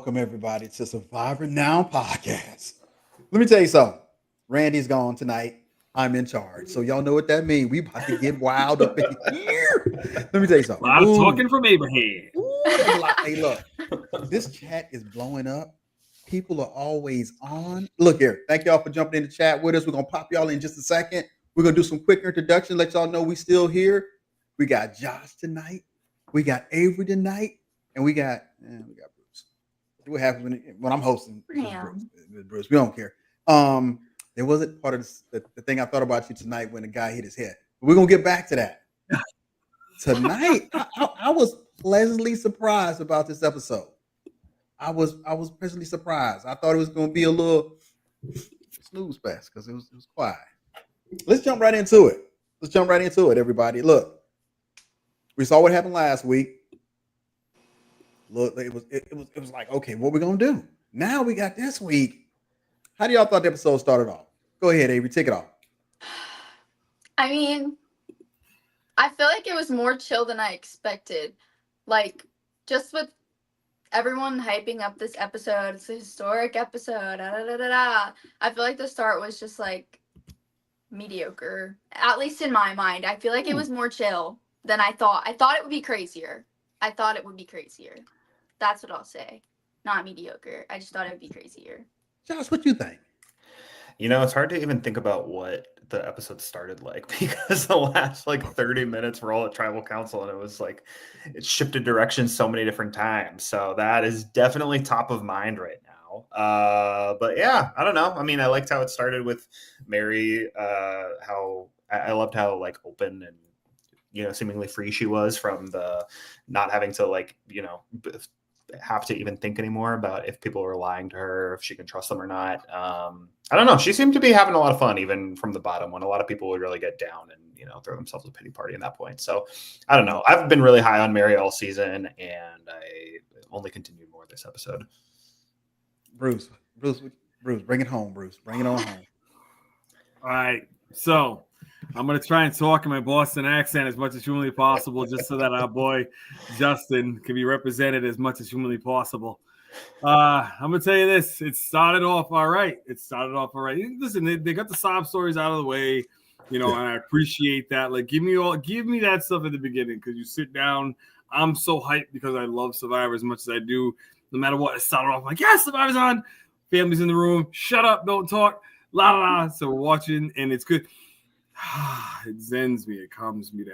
Welcome, everybody, to Survivor Now podcast. Let me tell you something. Randy's gone tonight. I'm in charge. So y'all know what that means. We about to get wild up in here. Let me tell you something. A lot of talking from Abraham. There's a lot. Hey, look, this chat is blowing up. People are always on. Look here. Thank y'all for jumping in the chat with us. We're going to pop y'all in just a second. We're going to do some quick introduction, let y'all know we still here. We got Josh tonight. We got Avery tonight. And we got Bruce. What happens when I'm hosting? Bruce. We don't care. There wasn't part of the thing I thought about you tonight when the guy hit his head. But we're gonna get back to that. Tonight, I was pleasantly surprised about this episode. I was pleasantly surprised. I thought it was gonna be a little snooze fest because it was quiet. Let's jump right into it. Everybody. Look, we saw what happened last week. Look, it was like, okay, what we gonna do? Now we got this week. How do y'all thought the episode started off? Go ahead, Avery, take it off. I mean, I feel like it was more chill than I expected. Like, just with everyone hyping up this episode, it's a historic episode. I feel like the start was just like mediocre, at least in my mind. I feel like it was more chill than I thought. I thought it would be crazier. That's what I'll say. Not mediocre. I just thought it would be crazier. Josh, what you think? You know, it's hard to even think about what the episode started like because the last 30 minutes were all at tribal council and it was like it shifted directions so many different times. So that is definitely top of mind right now. But yeah, I don't know. I mean, I liked how it started with Mary, how I loved how open and seemingly free she was from the not having to have to even think anymore about if people were lying to her, if she can trust them or not. I don't know. She seemed to be having a lot of fun, even from the bottom, when a lot of people would really get down and throw themselves a pity party in that point. So I don't know. I've been really high on Mary all season, and I only continued more this episode. Bruce, bring it home, Bruce. Bring it on home. All right. So I'm going to try and talk in my Boston accent as much as humanly possible, just so that our boy Justin can be represented as much as humanly possible. I'm going to tell you this. It started off all right. Listen, they got the sob stories out of the way, and I appreciate that. Give me that stuff at the beginning, because you sit down. I'm so hyped because I love Survivor as much as I do. No matter what, it started off like, yes, Survivor's on. Family's in the room. Shut up. Don't talk. La la la. So we're watching, and it's good. It zens me. It calms me down.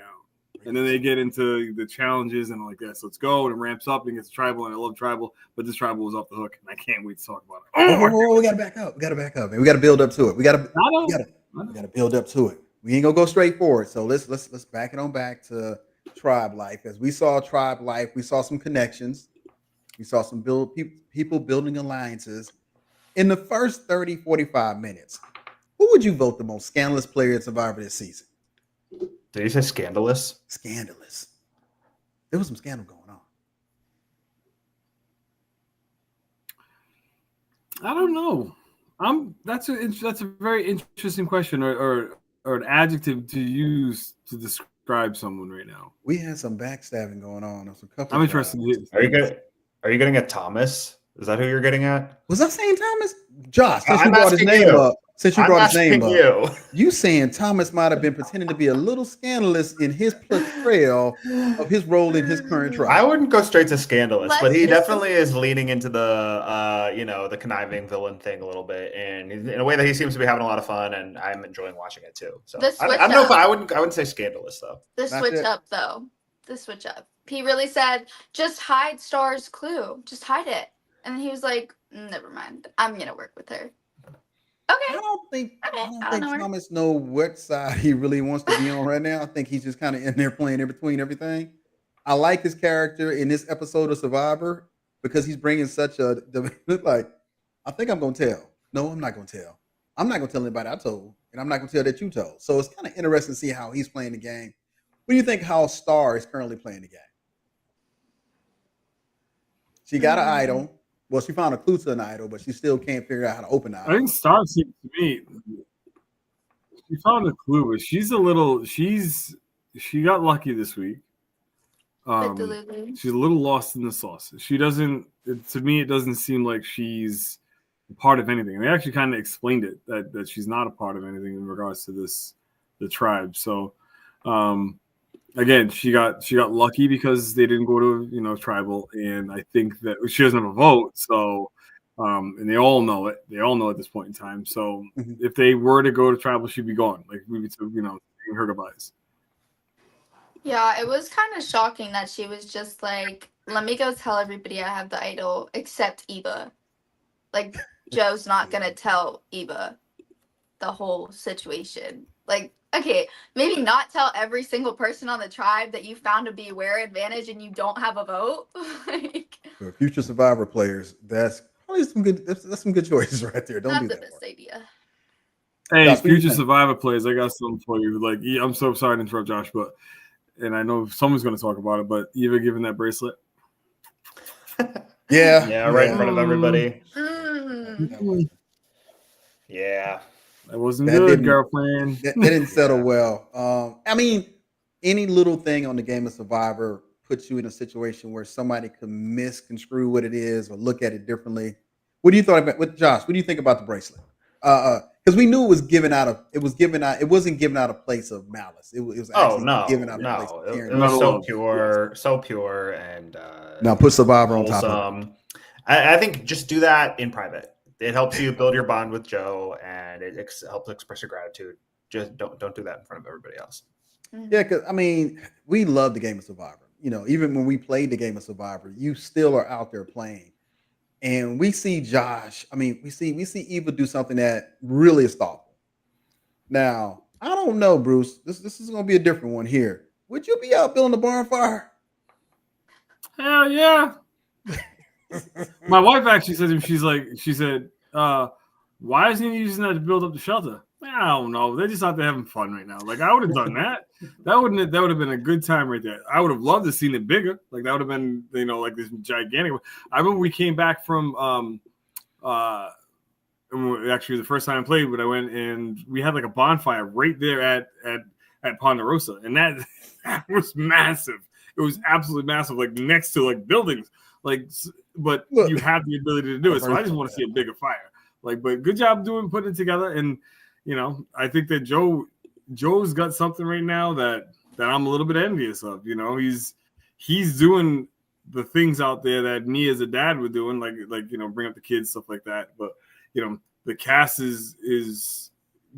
And then they get into the challenges and like, yes, let's go. And it ramps up and gets tribal. And I love tribal, but this tribal was off the hook. And I can't wait to talk about it. We got to back up. Man. We got to build up to it. We got to build up to it. We ain't going to go straight forward. So let's back it on back to tribe life. As we saw tribe life, we saw some connections. We saw some people building alliances. In the first 30, 45 minutes, who would you vote the most scandalous player in Survivor this season? Did you say scandalous? Scandalous. There was some scandal going on. I don't know. That's a very interesting question, or an adjective to use to describe someone right now. We had some backstabbing going on. I'm interested. Are you getting at Thomas? Is that who you're getting at? Was I saying Thomas? Josh, since you brought his name up. You saying Thomas might have been pretending to be a little scandalous in his portrayal of his role in his current trial. I wouldn't go straight to scandalous, but he definitely is leaning into the the conniving villain thing a little bit, and in a way that he seems to be having a lot of fun, and I'm enjoying watching it too. So I don't know if I wouldn't say scandalous though. The switch up. He really said, just hide Star's clue. Just hide it. And then he was like, never mind. I'm going to work with her. Okay. I don't think Thomas knows what side he really wants to be on right now. I think he's just kind of in there playing in between everything. I like his character in this episode of Survivor because he's bringing such a, I think I'm going to tell. No, I'm not going to tell. I'm not going to tell anybody I told, and I'm not going to tell that you told. So it's kind of interesting to see how he's playing the game. What do you think how Star is currently playing the game? She got an idol. Well, she found a clue to an idol, but she still can't figure out how to open the idol. I think Star seems to me, she found a clue, but she got lucky this week. Literally. She's a little lost in the sauce. She doesn't. To me, it doesn't seem like she's a part of anything. And they actually kind of explained it that she's not a part of anything in regards to the tribe. So, again, she got lucky because they didn't go to tribal, and I think that she doesn't have a vote. So, and they all know it. They all know at this point in time. So, Mhm. if they were to go to tribal, she'd be gone. Like we would, saying her goodbyes. Yeah, it was kind of shocking that she was just like, let me go tell everybody I have the idol except Eva. Like, Joe's not going to tell Eva the whole situation. Like, okay, maybe not tell every single person on the tribe that you found to be aware advantage and you don't have a vote. Like, For future Survivor players, that's probably some good. That's some good choices right there. Don't not do the that. best idea. Hey, Josh, what do you future think? Survivor players, I got something for you. Like, I'm so sorry to interrupt, Josh, and I know someone's going to talk about it, but Eva giving that bracelet. Yeah. Yeah, right in front of everybody. Mm. Yeah. That wasn't That good, didn't- girlfriend. That didn't settle Yeah. well. I mean, any little thing on the game of Survivor puts you in a situation where somebody could misconstrue what it is or look at it differently. What do you thought about with Josh? What do you think about the bracelet? Because we knew it was given out of it wasn't given out of place of malice. It was Oh actually no, given out of place no! of It caring. was so love. pure, and Now put Survivor on top of it. wholesome. I think just do that in private. It helps you build your bond with Joe, and it helps express your gratitude. Just don't do that in front of everybody else. Yeah, because I mean, we love the game of Survivor. Even when we played the game of Survivor, you still are out there playing. And we see Josh. I mean, we see Eva do something that really is thoughtful. Now, I don't know, Bruce. This is going to be a different one here. Would you be out building a bonfire? Hell yeah. My wife actually said to me, she said, why isn't he using that to build up the shelter? I don't know. They're just out there having fun right now. Like, I would have done that. That would have been a good time right there. I would have loved to seen it bigger. Like, that would have been, like this gigantic. I remember we came back from actually the first time I played, but I went and we had like a bonfire right there at Ponderosa, and that was massive. It was absolutely massive, like next to like buildings. Like, but Look. you have the ability to do it. So I just want to see a bigger fire. Like, but good job putting it together. And I think that Joe's got something right now that I'm a little bit envious of. He's doing the things out there that me as a dad would doing, like bring up the kids, stuff like that. But the cast is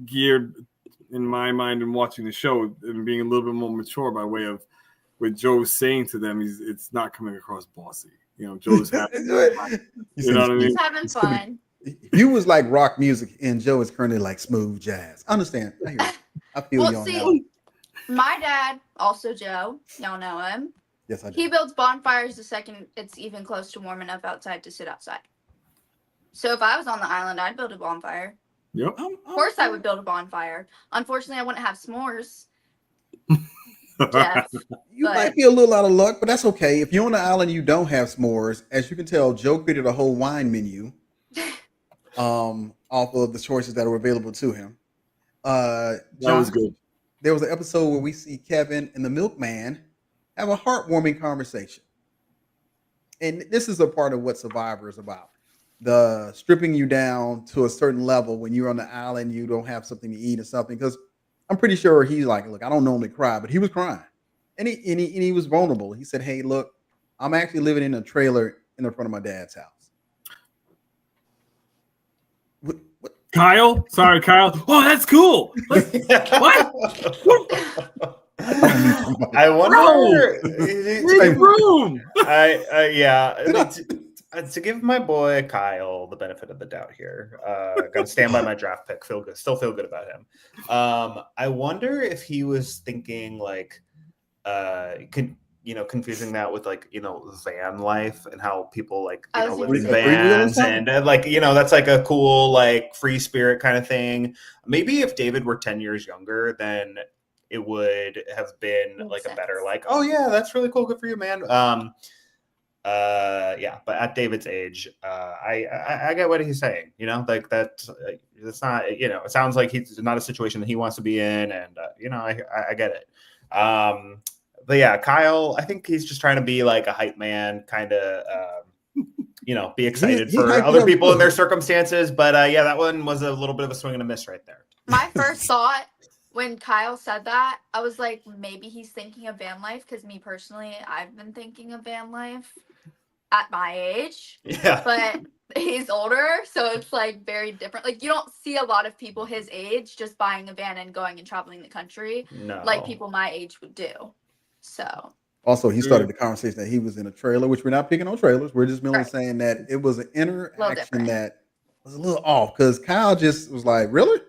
geared in my mind and watching the show and being a little bit more mature by way of what Joe's saying to them. It's not coming across bossy. Joe's happy. You know what I mean? He's having fun. You was like rock music, and Joe is currently like smooth jazz. I understand. I hear you. I feel Well, you on see, that one. My dad, also Joe, y'all know him. Yes, I do. He builds bonfires the second it's even close to warm enough outside to sit outside. So if I was on the island, I'd build a bonfire. Yep. Of course I would build a bonfire. Unfortunately, I wouldn't have s'mores. Jeff. You but- might be a little out of luck, but that's okay. If you're on the island, you don't have s'mores. As you can tell, Joe created a whole wine menu off of the choices that were available to him. That John, was good. there was an episode where we see Kevin and the milkman have a heartwarming conversation. And this is a part of what Survivor is about. The stripping you down to a certain level when you're on the island, you don't have something to eat or something. Because I'm pretty sure he's like, look, I don't normally cry, but he was crying. And he was vulnerable. He said, hey, look, I'm actually living in a trailer in the front of my dad's house. What? Kyle? Sorry, Kyle. Oh, that's cool. Like, what? I wonder. Read the room. To give my boy Kyle the benefit of the doubt here, gotta stand by my draft pick. Still feel good about him. I wonder if he was thinking like, confusing that with like van life and how people like live in vans and that's like a cool like free spirit kind of thing. Maybe if David were 10 years younger, then it would have been like a better like, oh yeah, that's really cool, good for you, man. But at David's age, I get what he's saying. Like that's not. It sounds like he's not a situation that he wants to be in, and I get it. but yeah, Kyle, I think he's just trying to be like a hype man, kind of, be excited he for hyped it other up people in too. their circumstances. But yeah, that one was a little bit of a swing and a miss right there. My first thought when Kyle said that, I was like, maybe he's thinking of van life, because me personally, I've been thinking of van life at my age, Yeah. but he's older, so it's like very different. Like, you don't see a lot of people his age just buying a van and going and traveling the country No. like people my age would do. So Also, he started the conversation that he was in a trailer, which we're not picking on trailers. We're just merely Right. saying that it was an interaction different. that was a little off because Kyle just was like, "Really?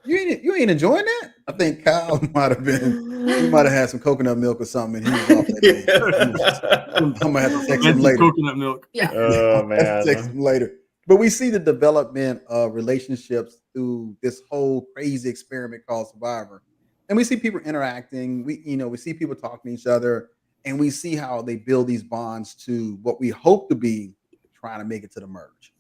You ain't enjoying that?" I think Kyle might have had some coconut milk or something, and he was off that day. I'm gonna have to text him later. Coconut milk. yeah. Oh I'm gonna have to text man. him later. But we see the development of relationships through this whole crazy experiment called Survivor, and we see people interacting. We see people talking to each other, and we see how they build these bonds to what we hope to be trying to make it to the merge.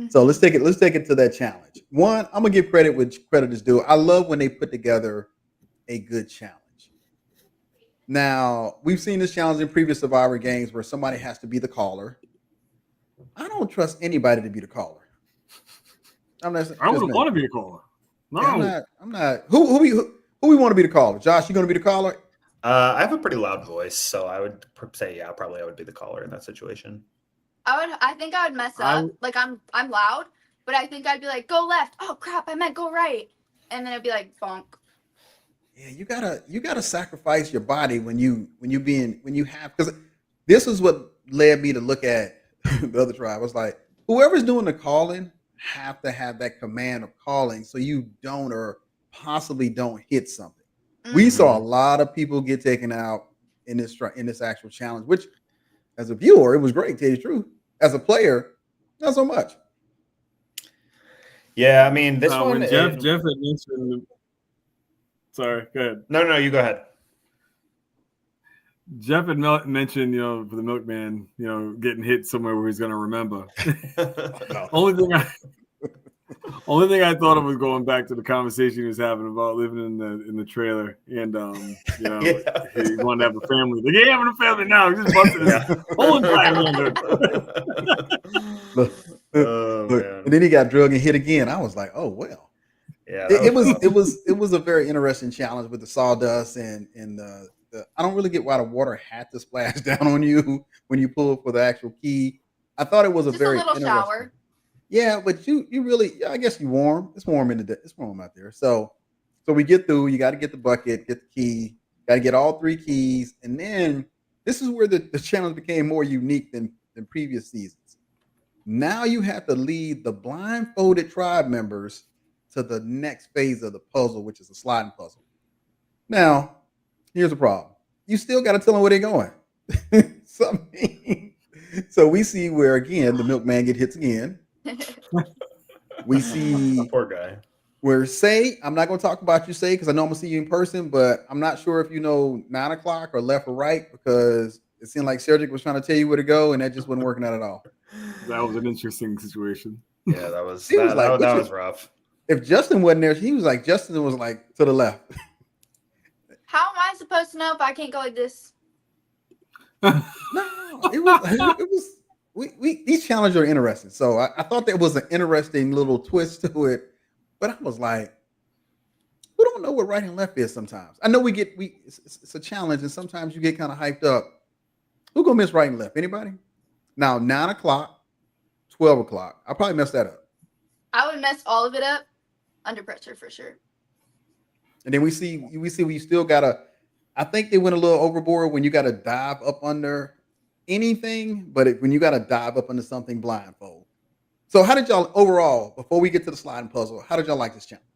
So let's take it to that challenge. One, I'm gonna give credit which credit is due. I love when they put together a good challenge. Now, we've seen this challenge in previous Survivor games where somebody has to be the caller. I don't trust anybody to be the caller. I'm not. I wouldn't want to be a caller. No. I'm not. Who we want to be the caller? Josh, you gonna be the caller? I have a pretty loud voice, so I would say, yeah, probably I would be the caller in that situation. I think I would mess up. Like, I'm loud, but I think I'd be like, go left. Oh crap, I meant go right. And then it'd be like bonk. Yeah, you gotta sacrifice your body when you have, because this is what led me to look at the other tribe. I was like, whoever's doing the calling have to have that command of calling so you don't or possibly don't hit something. We saw a lot of people get taken out in this actual challenge, which as a viewer, it was great, to tell you the truth. As a player, not so much. Yeah, I mean, this one. When Jeff had mentioned. Sorry, go ahead. No, you go ahead. Jeff had mentioned, for the milkman, getting hit somewhere where he's going to remember. Only thing I thought of was going back to the conversation he was having about living in the trailer, and he wanted to have a family. Like, he ain't having a family now. He just busted his whole entire manhood. And then he got drugged and hit again. I was like, oh well. Yeah, it was a very interesting challenge with the sawdust and the I don't really get why the water had to splash down on you when you pull for the actual key. I thought it was Just a little shower. Yeah, but you really, I guess you warm. It's warm it's warm out there. So we get through. You got to get the bucket, get the key, got to get all 3 keys, and then this is where the challenge became more unique than previous seasons. Now you have to lead the blindfolded tribe members to the next phase of the puzzle, which is a sliding puzzle. Now, here's the problem. You still got to tell them where they're going. So we see where, again, the milkman get hits again. We see poor guy. Where Say, I'm not going to talk about you, Say, because I know I'm going to see you in person, but I'm not sure if you know 9 o'clock or left or right, because it seemed like Sergic was trying to tell you where to go, and that just wasn't working out at all. That was an interesting situation. Yeah, that was rough. If Justin wasn't there, Justin was like to the left. How am I supposed to know if I can't go like this? No, it was these challenges are interesting. So I thought there was an interesting little twist to it, but I was like, we don't know what right and left is sometimes. I know it's a challenge, and sometimes you get kind of hyped up. Who gonna miss right and left? Anybody? Now 9 o'clock, 12 o'clock. I probably messed that up. I would mess all of it up under pressure for sure. And then we see we still gotta. I think they went a little overboard when you got to dive up under anything, but when you got to dive up under something blindfold. So how did y'all overall, before we get to the sliding puzzle, how did y'all like this challenge?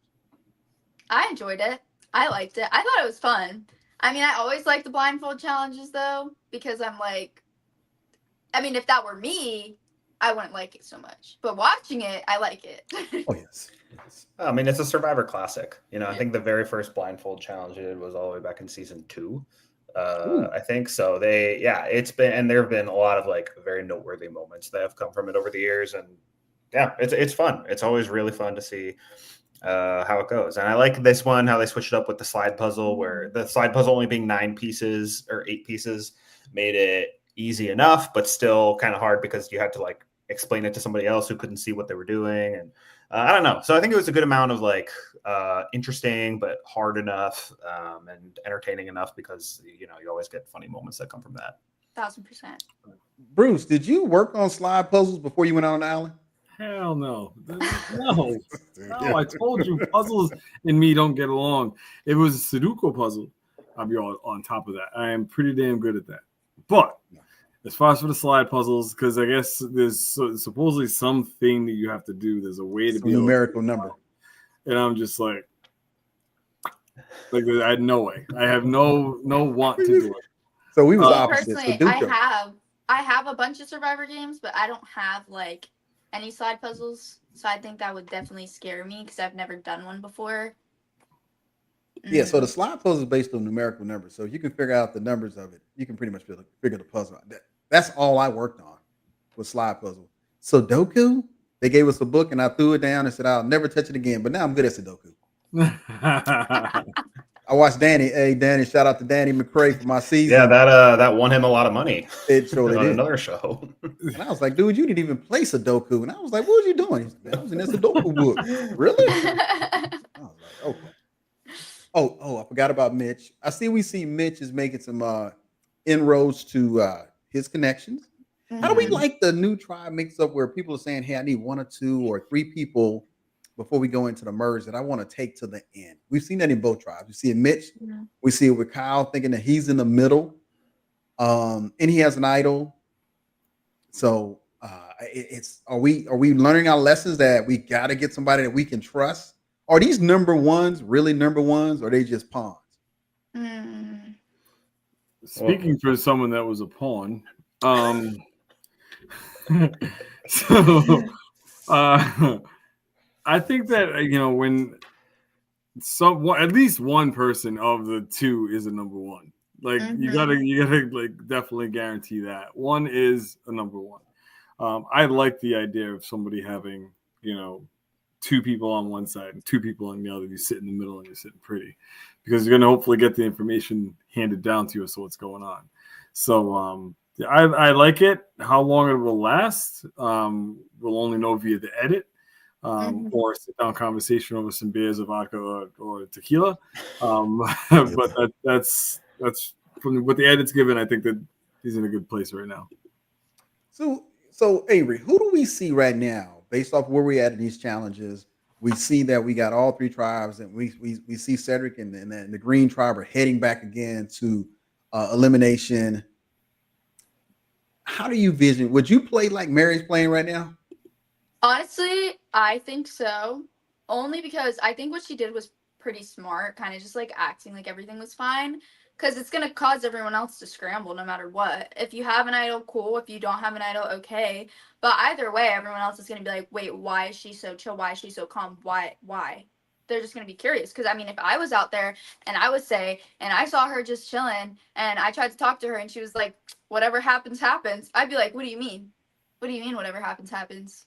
I enjoyed it. I liked it. I thought it was fun. I mean, I always like the blindfold challenges though, because I'm like, I mean, if that were me, I wouldn't like it so much. But watching it, I like it. Oh yes. I mean, it's a Survivor classic. I think the very first blindfold challenge it was all the way back in season 2. I think so. It's been, and there have been a lot of like very noteworthy moments that have come from it over the years, and yeah, it's fun. It's always really fun to see how it goes. And I like this one, how they switched it up with the slide puzzle, where the slide puzzle only being 9 pieces or 8 pieces made it easy enough, but still kind of hard because you had to like explain it to somebody else who couldn't see what they were doing. And I don't know. So I think it was a good amount of like interesting, but hard enough and entertaining enough because, you always get funny moments that come from that. 1000%. Bruce, did you work on slide puzzles before you went on an island? Hell no. No. No, I told you puzzles and me don't get along. It was a Sudoku puzzle. I'll be on top of that. I am pretty damn good at that. But as far as for the slide puzzles, because I guess there's supposedly something that you have to do. There's a way to be numerical number. And I'm just like I had no way. I have no want to do it. So we was Me opposite. personally, Sudoku. I have a bunch of Survivor games, but I don't have like any slide puzzles. So I think that would definitely scare me because I've never done one before. Yeah, so the slide puzzle is based on numerical numbers. So if you can figure out the numbers of it, you can pretty much figure the puzzle out. That's all I worked on with slide puzzle. Sudoku, they gave us a book and I threw it down and said, I'll never touch it again. But now I'm good at Sudoku. I watched Danny. Hey, Danny, shout out to Danny McCrae for my season. Yeah, that won him a lot of money. It surely on did. another show. And I was like, dude, you didn't even play Sudoku. And I was like, what was you doing? He said, I was in that Sudoku book. Really? I was like, okay. Oh, I forgot about Mitch. We see Mitch is making some inroads to his connections. How do we like the new tribe mix up where people are saying, hey, I need 1 or 2 or 3 people before we go into the merge that I want to take to the end? We've seen that in both tribes. We see it Mitch. Yeah. We see it with Kyle thinking that he's in the middle. And he has an idol. So are we learning our lessons that we got to get somebody that we can trust? Are these number ones really number ones, or are they just pawns? Speaking for someone that was a pawn, I think that when at least one person of the 2 is a number 1. Like you gotta like definitely guarantee that one is a number 1. I like the idea of somebody having 2 people on one side and 2 people on the other. You sit in the middle and you're sitting pretty, because you're gonna hopefully get the information handed down to you as to what's going on. So I like it. How long it will last, we'll only know via the edit. Or a sit-down conversation over some beers, or vodka, or tequila. But that's from what the edit's given. I think that he's in a good place right now. So Avery, who do we see right now, based off where we're at in these challenges? We see that we got all 3 tribes, and we see Cedric and the Green Tribe are heading back again to elimination. How do you vision? Would you play like Mary's playing right now? Honestly, I think so. Only because I think what she did was pretty smart, kind of just like acting like everything was fine. Because it's going to cause everyone else to scramble no matter what. If you have an idol, cool. If you don't have an idol, okay. But either way, everyone else is going to be like, wait, why is she so chill? Why is she so calm? Why? They're just going to be curious. Because, I mean, if I was out there and I saw her just chilling and I tried to talk to her and she was like, whatever happens, happens. I'd be like, what do you mean? What do you mean whatever happens, happens?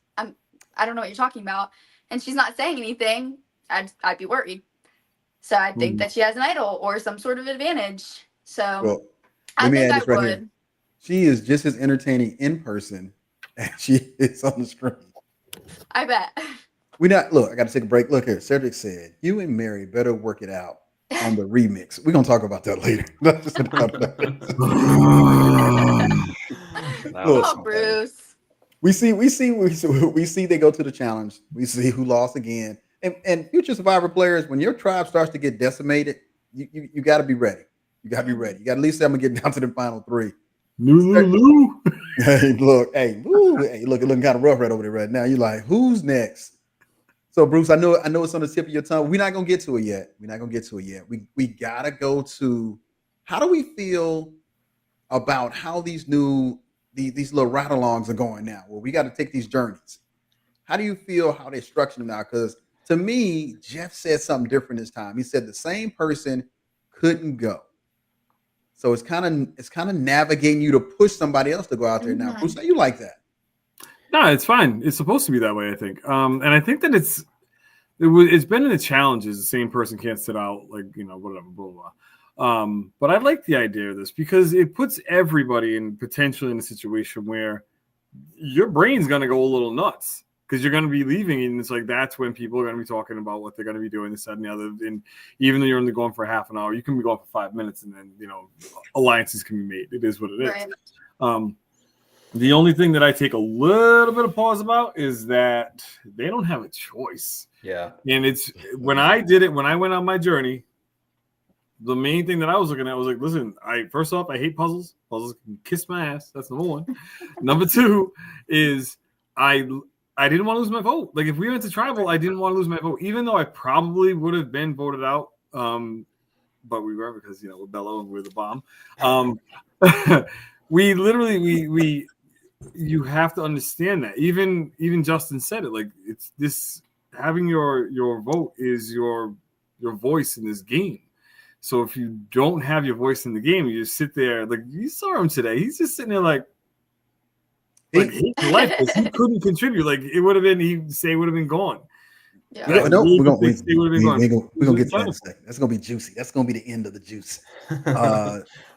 I don't know what you're talking about. And she's not saying anything. I'd be worried. So I think that she has an idol or some sort of advantage. So I think I would. Here. She is just as entertaining in person as she is on the screen. I bet. Look, I got to take a break. Look here. Cedric said, you and Mary better work it out on the remix. We're going to talk about that later. Oh, Bruce. We see they go to the challenge. We see who lost again. And future Survivor players, when your tribe starts to get decimated, you got to be ready. You got to be ready. You got to at least say, I'm going to get down to the final 3. Lou. Hey, look, it's looking kind of rough right over there right now. You're like, who's next? So, Bruce, I know it's on the tip of your tongue. We're not going to get to it yet. We got to go to, how do we feel about how these little ride-alongs are going now? Well, we got to take these journeys. How do you feel how they structure them now? Because to me, Jeff said something different this time. He said the same person couldn't go. So it's kind of navigating you to push somebody else to go out there now. Bruce, how you like that? No, it's fine. It's supposed to be that way, I think. And I think that It's been in the challenges. The same person can't sit out, like, whatever, blah, blah, blah. But I like the idea of this because it puts everybody in potentially in a situation where your brain's going to go a little nuts because you're going to be leaving. And it's like, that's when people are going to be talking about what they're going to be doing, this, that, and the other. And even though you're only going for half an hour, you can be going for 5 minutes and then, alliances can be made. It is what it is. Right. The only thing that I take a little bit of pause about is that they don't have a choice. Yeah. And it's when I went on my journey, the main thing that I was looking at was like, listen, first off, I hate puzzles. Puzzles can kiss my ass. That's number one. Number two is I didn't want to lose my vote. Like, if we went to tribal, I didn't want to lose my vote, even though I probably would have been voted out. But we were, because we're Bello and we're the bomb. We literally you have to understand that. Even Justin said it. Like, it's this, having your vote is your voice in this game. So if you don't have your voice in the game, you just sit there. Like, you saw him today. He's just sitting there like his life, because he couldn't contribute. Like, it would have been, he'd say it would have been gone. Yeah. We're gonna get to Wonderful. that in a second. That's gonna be juicy. That's gonna be the end of the juice.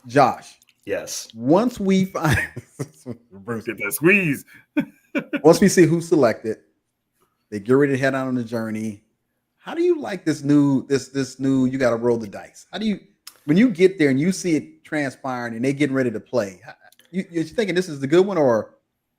Josh. Yes. Once we find Bruce, get that squeeze. once we see who's selected, they get ready to head out on the journey. How do you like this new you got to roll the dice? How do you, when you get there and you see it transpiring and they getting ready to play, you're thinking this is the good one, or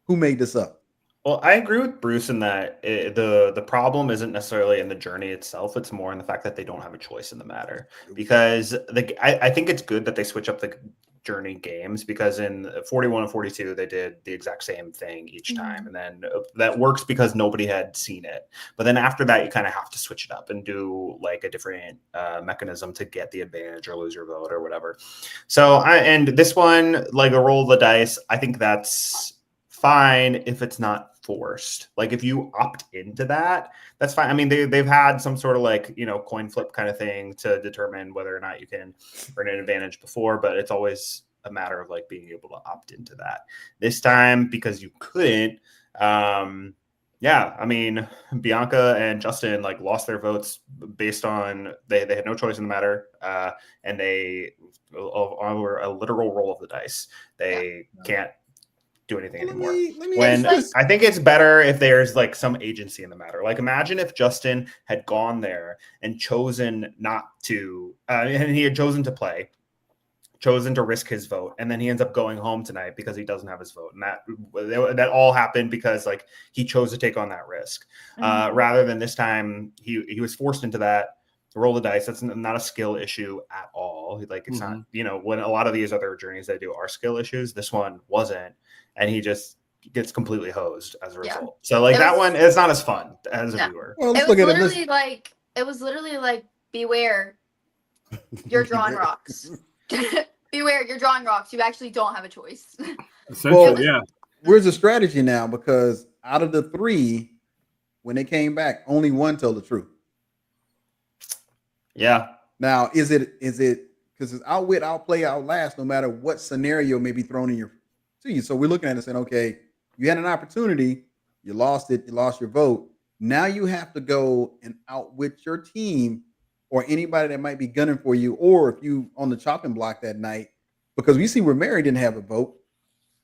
who made this up? Well, I agree with Bruce in that the problem isn't necessarily in the journey itself. It's more in the fact that they don't have a choice in the matter. Because I think it's good that they switch up the journey games, because in 41 and 42 they did the exact same thing each time, and then that works because nobody had seen it. But then after that, you kind of have to switch it up and do like a different mechanism to get the advantage or lose your vote or whatever. So and this one, like a roll of the dice, I think that's fine if it's not forced. Like, if you opt into that, that's fine. I mean, they've had some sort of like, coin flip kind of thing to determine whether or not you can earn an advantage before, but it's always a matter of like being able to opt into that. This time, because you couldn't, I mean, Bianca and Justin like lost their votes based on they had no choice in the matter, and they over a literal roll of the dice. They can't do anything anymore. When I think it's better if there's like some agency in the matter. Like, imagine if Justin had gone there and chosen not to, and he had chosen to play, chosen to risk his vote, and then he ends up going home tonight because he doesn't have his vote, and that all happened because like he chose to take on that risk, rather than this time he was forced into that. Roll the dice. That's not a skill issue at all. Like, it's not, when a lot of these other journeys they do are skill issues, this one wasn't, and he just gets completely hosed as a result. So like that one is not as fun as a viewer. Well, it was literally like beware, you're drawing rocks. Beware, you're drawing rocks. You actually don't have a choice. Essentially, yeah. Where's the strategy now? Because out of the three, when they came back, only one told the truth. Yeah. Now, is it because it's outwit, outplay, outlast, no matter what scenario may be thrown to you. So we're looking at it saying, okay, you had an opportunity, you lost it, you lost your vote. Now you have to go and outwit your team or anybody that might be gunning for you, or if you on the chopping block that night, because we see where Mary didn't have a vote,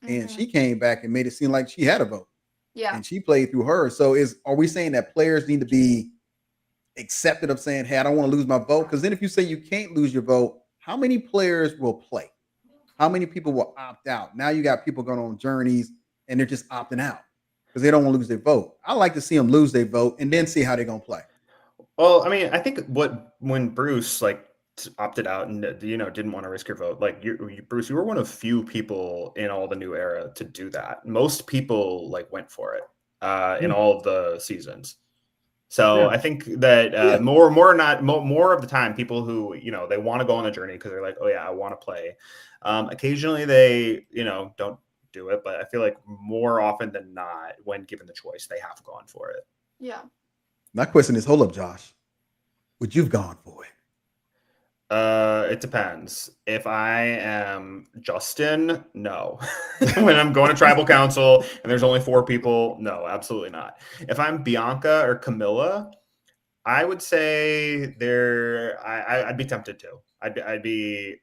and she came back and made it seem like she had a vote. Yeah. And she played through her. So are we saying that players need to be accepted of saying, hey, I don't want to lose my vote? Because then if you say you can't lose your vote, how many players will play? How many people will opt out? Now you got people going on journeys and they're just opting out because they don't want to lose their vote. I like to see them lose their vote and then see how they're going to play. Well, I mean, I think when Bruce like opted out and didn't want to risk your vote, like Bruce, you were one of few people in all the new era to do that. Most people like went for it in all of the seasons. So I think that more of the time, people who they want to go on the journey because they're like, oh yeah, I want to play. Occasionally they don't do it, but I feel like more often than not, when given the choice, they have gone for it. Yeah. My question is, hold up, Josh, would you've gone for it? It depends. If I am Justin, no. When I'm going to tribal council and there's only 4 people, no, absolutely not. If I'm Bianca or Camilla, I would say I'd be tempted to. I'd be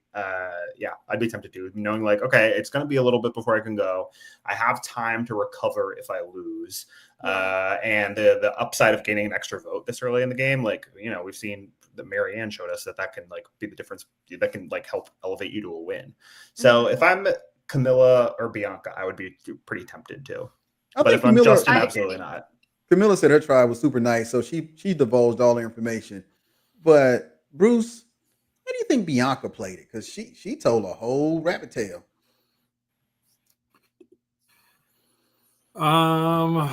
tempted to, knowing like, okay, it's going to be a little bit before I can go. I have time to recover if I lose. And the upside of gaining an extra vote this early in the game, like, we've seen that Marianne showed us that can like be the difference, that can like help elevate you to a win. So if I'm Camilla or Bianca, I would be pretty tempted to. But if I'm Justin, absolutely not. Camilla said her trial was super nice, so she divulged all the information. But Bruce, how do you think Bianca played it? Because she told a whole rabbit tail. I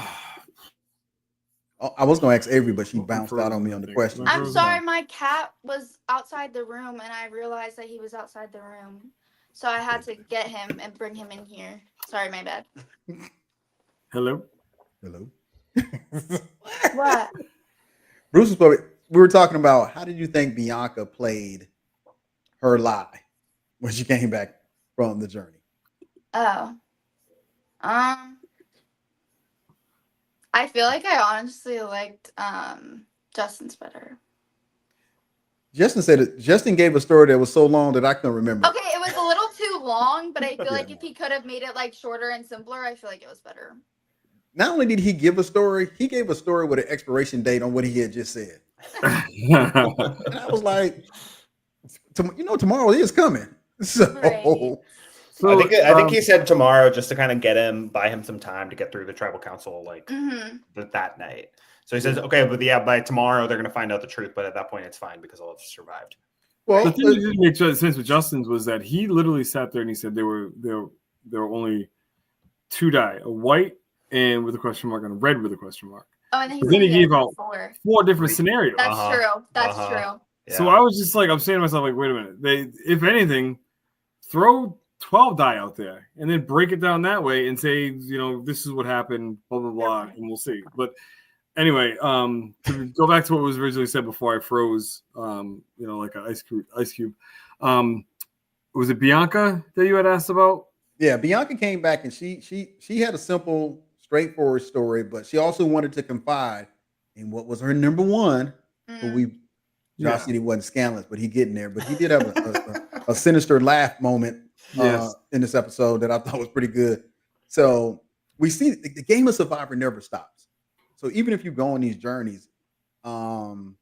was going to ask Avery, but she bounced out on me on the question. I'm sorry, my cat was outside the room, and I realized that he was outside the room. So I had to get him and bring him in here. Sorry, my bad. Hello? What? Bruce was probably, we were talking about how did you think Bianca played her lie when she came back from the journey? Oh. I feel like I honestly liked Justin's better. Justin said it. Justin gave a story that was so long that I couldn't remember. Okay, it was a little too long, but I feel like if he could have made it like shorter and simpler, I feel like it was better. Not only did he give a story, he gave a story with an expiration date on what he had just said. And I was like, tomorrow is coming. So, Right. So I think he said tomorrow just to kind of buy him some time to get through the tribal council that night. So he says, okay, but by tomorrow they're going to find out the truth. But at that point, it's fine because I'll have survived. Well, the thing that didn't make sense with Justin's was that he literally sat there and he said there were only two die, a white and with a question mark and a red with a question mark. Oh, and then he gave out four different scenarios. That's true. That's true. Yeah. So I was just like, I'm saying to myself, like, wait a minute. If anything, throw 12 die out there and then break it down that way and say, this is what happened, blah, blah, blah, and we'll see. But anyway, to go back to what was originally said before I froze, like an ice cube. Was it Bianca that you had asked about? Yeah, Bianca came back and she had a simple, straightforward story, but she also wanted to confide in what was her number one. But Josh said he wasn't scandalous, but he getting there. But he did have a sinister laugh moment in this episode that I thought was pretty good. So we see the game of Survivor never stops. So even if you go on these journeys, and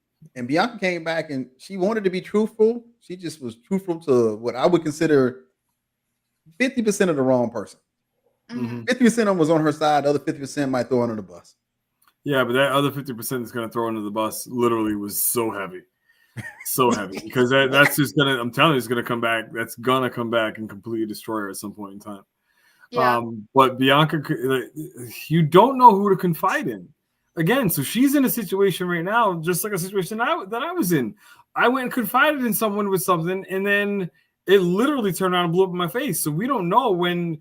Bianca came back and she wanted to be truthful. She just was truthful to what I would consider 50% of the wrong person. 50% of them was on her side. The other 50% might throw under the bus. Yeah, but that other 50% that's going to throw under the bus literally was so heavy. So heavy. Because that's just going to, I'm telling you, it's going to come back. That's going to come back and completely destroy her at some point in time. Yeah. But Bianca, you don't know who to confide in. Again, so she's in a situation right now, just like a situation that I was in. I went and confided in someone with something, and then it literally turned around and blew up in my face. So we don't know when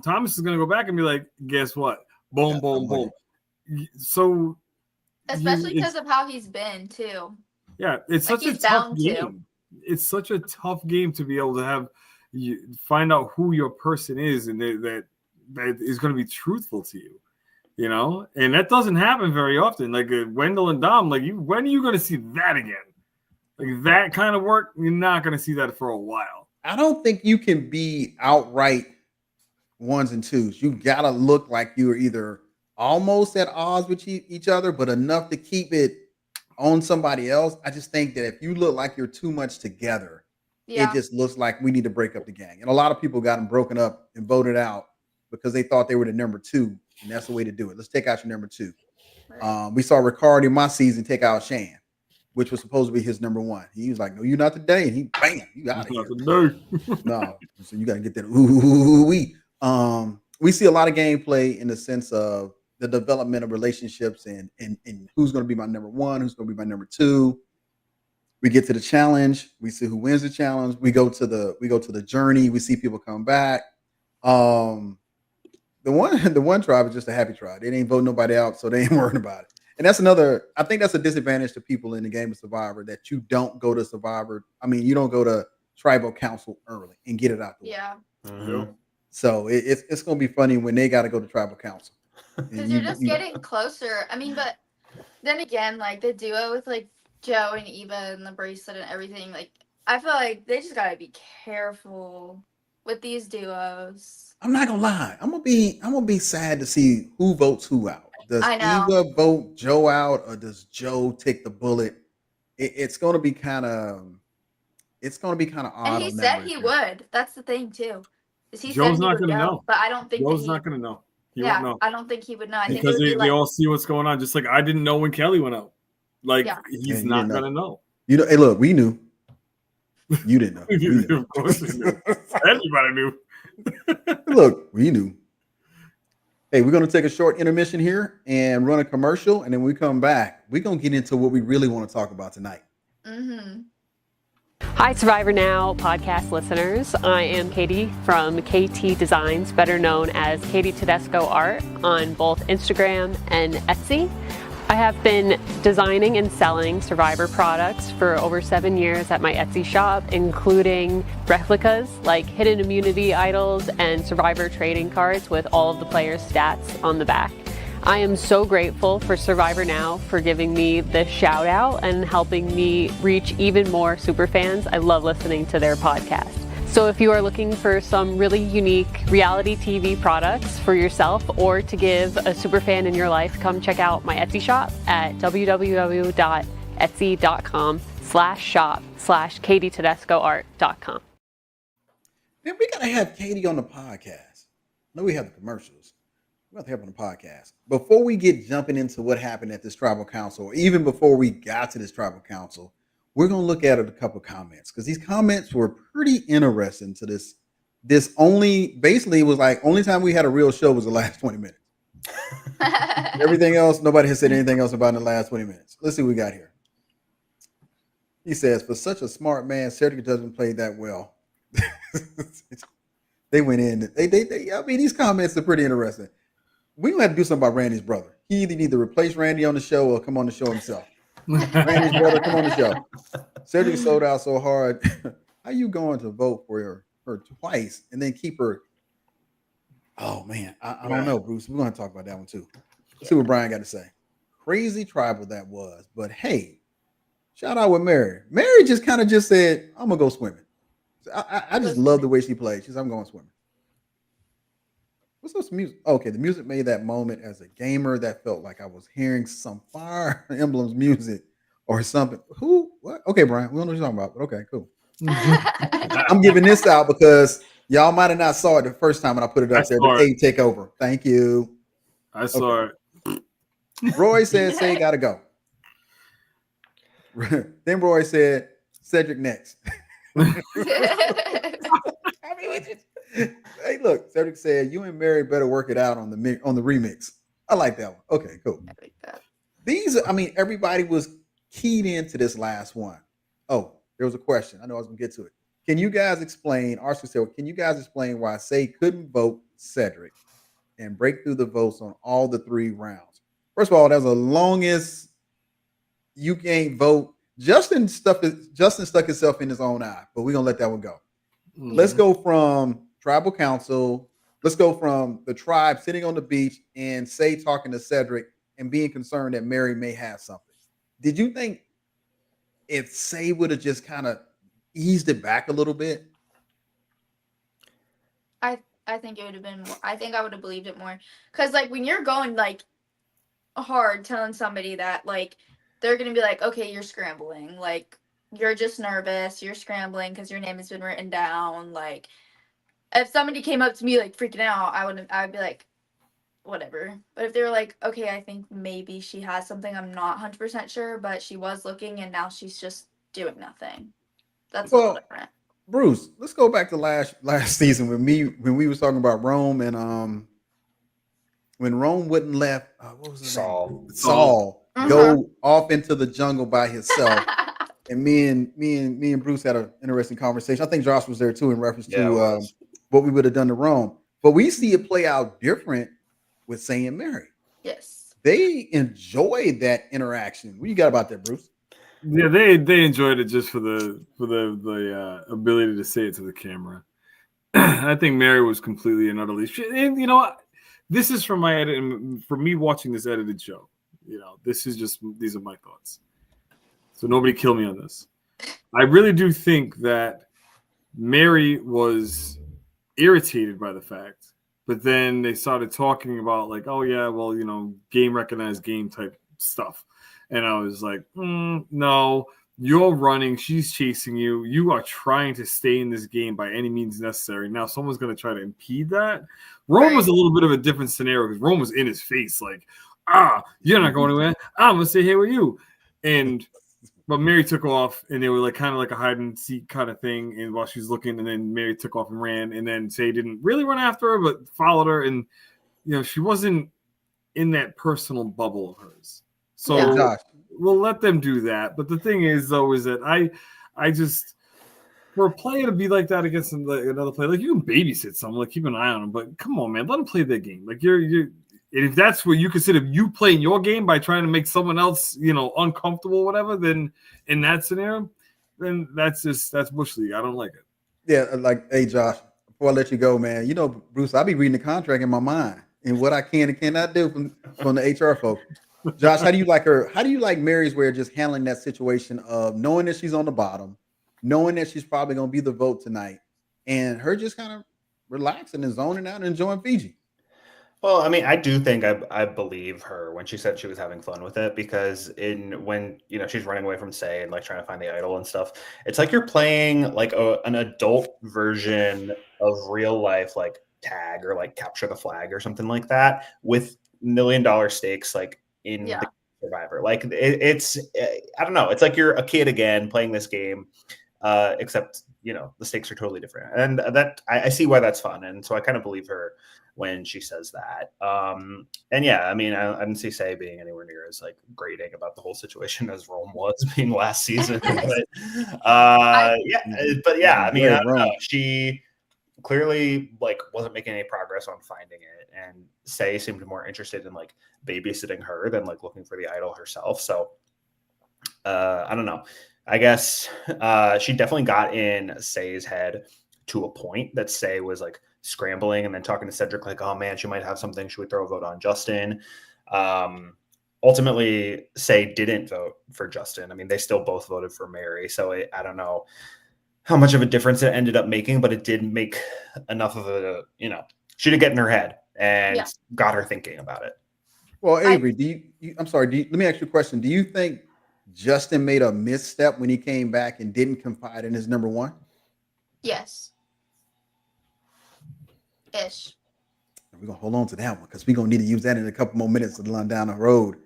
Thomas is going to go back and be like, guess what? Boom, boom, boom. So especially because of how he's been too. Yeah, it's such a tough game. It's such a tough game to be able to have you find out who your person is and that is going to be truthful to you. And that doesn't happen very often. Like Wendell and Dom, like when are you going to see that again? Like that kind of work, you're not going to see that for a while. I don't think you can be outright ones and twos. You got to look like you're either almost at odds with each other, but enough to keep it on somebody else. I just think that if you look like you're too much together, it just looks like we need to break up the gang. And a lot of people got them broken up and voted out because they thought they were the number two. And that's the way to do it. Let's take out your number two. Right. We saw Ricardo in my season take out Shan, which was supposed to be his number one. He was like, no, you're not today. And he, bam, you got it. No, so you got to get that. We see a lot of gameplay in the sense of the development of relationships and who's going to be my number one, who's going to be my number two. We get to the challenge. We see who wins the challenge. We go to the journey. We see people come back. The one tribe is just a happy tribe. They ain't voting nobody out, so they ain't worrying about it. And that's I think that's a disadvantage to people in the game of Survivor, that you don't go to Survivor. I mean, you don't go to tribal council early and get it out the way. Yeah. Mm-hmm. So it's going to be funny when they got to go to tribal council. Because you're just getting closer. I mean, but then again, like the duo with like Joe and Eva and the bracelet and everything, like I feel like they just gotta be careful with these duos. I'm not gonna lie. I'm gonna be sad to see who votes who out. Does I know. Eva vote Joe out, or does Joe take the bullet? It's gonna be kind of odd. And he on that said right he there. would. That's the thing too. Is he Joe's said he not would gonna go, know. but I don't think Joe's that not going to know. He yeah, won't know. I don't think he would know. I think it Because would be they like, all see what's going on. Just like I didn't know when Kelly went out. Like, Yeah. Yeah, he's you not didn't going to know. You know, hey, look, we knew. You didn't know. We knew. Of course we knew. Everybody knew. Look, we knew. Hey, we're gonna take a short intermission here and run a commercial, and then when we come back, we're gonna get into what we really want to talk about tonight. mm-hmm. Hi, Survivor Now podcast listeners. I am Katie from KT Designs, better known as Katie Tedesco Art on both Instagram and Etsy. I have been designing and selling Survivor products for over 7 years at my Etsy shop, including replicas like hidden immunity idols and Survivor trading cards with all of the players' stats on the back. I am so grateful for Survivor Now for giving me this shout out and helping me reach even more super fans. I love listening to their podcast. So if you are looking for some really unique reality TV products for yourself or to give a super fan in your life, come check out my Etsy shop at www.etsy.com/shop/KatieTedescoArt.com. Man, we gotta have Katie on the podcast. No, we have the commercials. We have to have her on the podcast. Before we get jumping into what happened at this tribal council, or even before we got to this tribal council, we're gonna look at a couple comments because these comments were pretty interesting to this. This only basically was like only time we had a real show was the last 20 minutes. Everything else, nobody has said anything else about in the last 20 minutes. Let's see what we got here. He says, for such a smart man, Cedric doesn't play that well. They went in. They I mean, these comments are pretty interesting. We're gonna have to do something about Randy's brother. He either need to replace Randy on the show or come on the show himself. Randy's brother, come on the show. Cedric sold out so hard. How you going to vote for her twice and then keep her? Oh man, I don't know, Bruce. We're gonna talk about that one too. Let's see what Brian got to say. Crazy tribal that was, but hey, shout out with Mary. Mary just kind of just said, "I'm gonna go swimming." I just love the way she played. She's, "I'm going swimming." What's this music? Okay, the music made that moment as a gamer that felt like I was hearing some Fire Emblem's music or something. Who? What? Okay, Brian, we don't know what you're talking about, but okay, cool. I'm giving this out because y'all might have not saw it the first time when I put it up there. But hey, take over. Thank you. I saw it. Roy said, "Say, gotta go." Then Roy said, "Cedric next." Hey, look, Cedric said, "You and Mary better work it out on the remix." I like that one. Okay, cool. I like that. These, I mean, everybody was keyed into this last one. Oh, there was a question. I know I was gonna get to it. Can you guys explain? Archie said, "Can you guys explain why Say couldn't vote Cedric and break through the votes on all the 3 rounds?" First of all, that was the longest you can't vote. Justin stuck himself in his own eye, but we're gonna let that one go. Let's go from tribal council. Let's go from the tribe sitting on the beach and Say talking to Cedric and being concerned that Mary may have something. Did you think if Say would have just kind of eased it back a little bit? I think it would have been more. I think I would have believed it more. Because, like, when you're going, like, hard telling somebody that, like, they're going to be like, okay, you're scrambling. Like, you're just nervous. You're scrambling because your name has been written down. Like, if somebody came up to me, like, freaking out, I would be like, whatever. But if they were like, okay, I think maybe she has something. I'm not 100% sure, but she was looking, and now she's just doing nothing. That's a little different. Bruce, let's go back to last season when we was talking about Rome and when Rome wouldn't let what was his name? Saul go off into the jungle by himself. And me and Bruce had an interesting conversation. I think Josh was there too in reference to what we would have done to Rome. But we see it play out different with Say and Mary. Yes. They enjoyed that interaction. What you got about that, Bruce? Yeah, they enjoyed it just for the ability to say it to the camera. I think Mary was completely and utterly. And you know, this is from my edit, for me watching this edited show. these are my thoughts. So nobody kill me on this. I really do think that Mary was irritated by the fact, but then they started talking about like, oh yeah, well, game recognized game type stuff. And I was like, no, you're running, she's chasing you. You are trying to stay in this game by any means necessary. Now someone's going to try to impede that. Rome was a little bit of a different scenario because Rome was in his face like, you're not going anywhere. I'm going to stay here with you. But Mary took off, and they were like kind of like a hide and seek kind of thing. And while she was looking, and then Mary took off and ran, and then Say didn't really run after her, but followed her. And she wasn't in that personal bubble of hers. So we'll let them do that. But the thing is, though, is that I just for a player to be like that against another player, like you can babysit someone, like keep an eye on them. But come on, man, let them play their game. Like you're. And if that's where you consider you playing your game by trying to make someone else, uncomfortable or whatever, then in that scenario, then that's Bush League. I don't like it. Yeah, like, hey, Josh, before I let you go, man, Bruce, I'll be reading the contract in my mind and what I can and cannot do from the HR folks. Josh, how do you like her? How do you like Mary's way of just handling that situation of knowing that she's on the bottom, knowing that she's probably going to be the vote tonight, and her just kind of relaxing and zoning out and enjoying Fiji? Well, I mean, I do think I believe her when she said she was having fun with it, because when she's running away from Say and like trying to find the idol and stuff, it's like you're playing like an adult version of real life, like tag or like capture the flag or something like that with $1 million stakes, like in the Survivor. Like it's I don't know. It's like you're a kid again playing this game, except the stakes are totally different, and that I see why that's fun, and so I kind of believe her when she says that. And yeah, I mean, I didn't see Say being anywhere near as like grating about the whole situation as Rome was being last season. But I mean, I don't know. She clearly like wasn't making any progress on finding it, and Say seemed more interested in like babysitting her than like looking for the idol herself. So I don't know. I guess she definitely got in Say's head to a point that Say was like scrambling and then talking to Cedric like, oh man, she might have something. Should we throw a vote on Justin? Ultimately, Say didn't vote for Justin. I mean, they still both voted for Mary. So I don't know how much of a difference it ended up making, but it did make enough of she did get in her head and got her thinking about it. Well, Avery, let me ask you a question. Do you think Justin made a misstep when he came back and didn't confide in his number one? Yes. Ish. We're going to hold on to that one because we're going to need to use that in a couple more minutes to run down the road.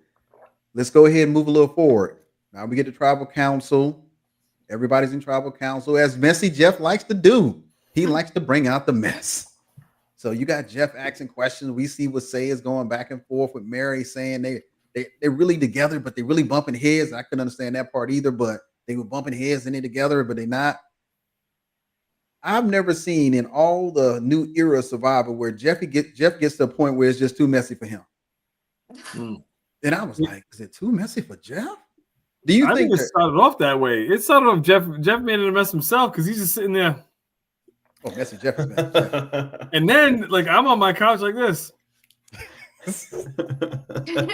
Let's go ahead and move a little forward. Now we get to tribal council. Everybody's in tribal council, as Messy Jeff likes to do. He likes to bring out the mess. So you got Jeff asking questions. We see what Say is going back and forth with Mary saying they're really together, but they're really bumping heads. I couldn't understand that part either, but they were bumping heads and they're together, but they're not. I've never seen in all the new era Survivor where Jeff gets to the point where it's just too messy for him. And I was like, is it too messy for Jeff? Do you think it started off that way? It started off Jeff made it a mess himself because he's just sitting there. Oh, messy Jeff is messy. And then like I'm on my couch like this. You're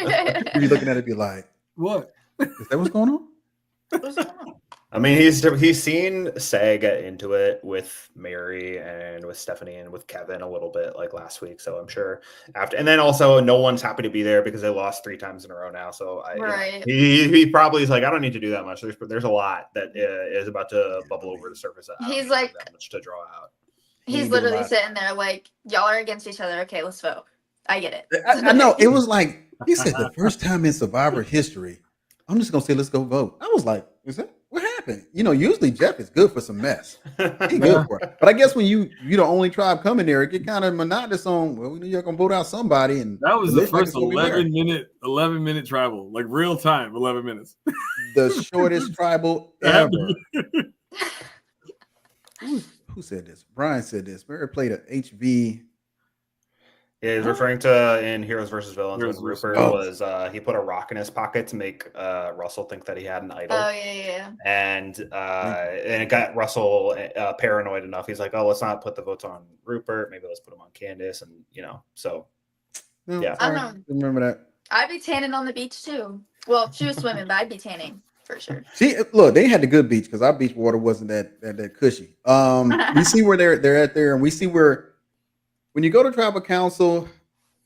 looking at it, be like, what? Is that what's going on? I mean, he's seen Say get into it with Mary and with Stephanie and with Kevin a little bit like last week. So I'm sure and then also no one's happy to be there because they lost 3 times in a row now. So he probably is like, I don't need to do that much. There's a lot that is about to bubble over the surface. He's like, that much to draw out. He's literally sitting there like, y'all are against each other. Okay, let's vote. I get it. I know. It was like, he said the first time in Survivor history, I'm just going to say, let's go vote. I was like, is that what happened? Usually Jeff is good for some mess. He's good for it. But I guess when you're the only tribe coming there, it get kind of monotonous on, well, you're going to vote out somebody. And that was the first 11 minute tribal, like real time, 11 minutes. The shortest tribal ever. Who said this? Brian said this. Mary played a HV. Yeah, he's referring to in Heroes versus Villains when Rupert was he put a rock in his pocket to make Russell think that he had an idol. Oh yeah. And it got Russell paranoid enough. He's like, oh, let's not put the votes on Rupert. Maybe let's put them on Candace. And so no, yeah. I remember that. I'd be tanning on the beach too. Well, she was swimming, but I'd be tanning for sure. See, look, they had the good beach because our beach water wasn't that cushy. We see where they're at there, and we see where when you go to tribal council,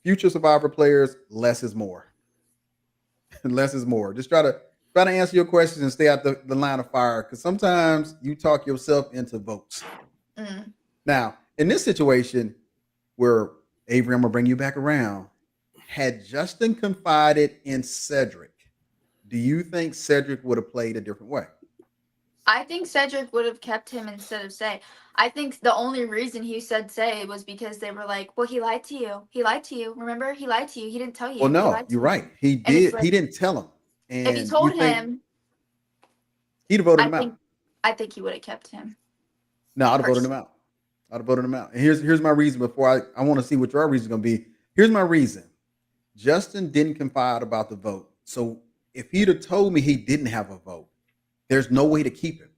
future survivor players, less is more. Less is more. Just try to answer your questions and stay out the line of fire because sometimes you talk yourself into votes. Mm. Now, in this situation where Avery, I'm gonna bring you back around, had Justin confided in Cedric, do you think Cedric would have played a different way? I think Cedric would have kept him instead of Say. I think the only reason he said Say was because they were like, well, he lied to you. He lied to you. Remember? He lied to you. He didn't tell you. Well, He no, lied to you're you." right. He And it's did. like, He didn't tell him. And if he told you think him, he'd have voted him out. I think he would have kept him. No, I'd have voted him out. I'd have voted him out. And here's my reason before I want to see what your reason is going to be. Here's my reason. Justin didn't confide about the vote. So if he'd have told me he didn't have a vote, there's no way to keep him.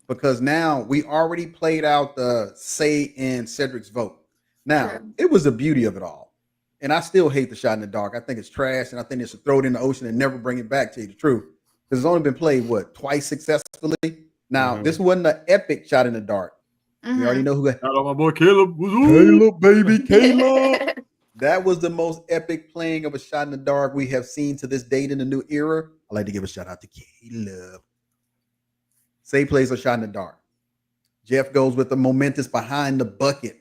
Because now we already played out the Say and Cedric's vote. Now, True. it was the beauty of it all. And I still hate the shot in the dark. I think it's trash, and I think they should throw it in the ocean and never bring it back, to you the truth. Because it's only been played, twice successfully? Now, this wasn't an epic shot in the dark. Mhm. We already know who. Shout out my boy Caleb. Caleb, baby, Caleb. That was the most epic playing of a shot in the dark we have seen to this date in the new era. I'd like to give a shout out to Caleb. Say plays a shot in the dark. Jeff goes with the momentous behind the bucket.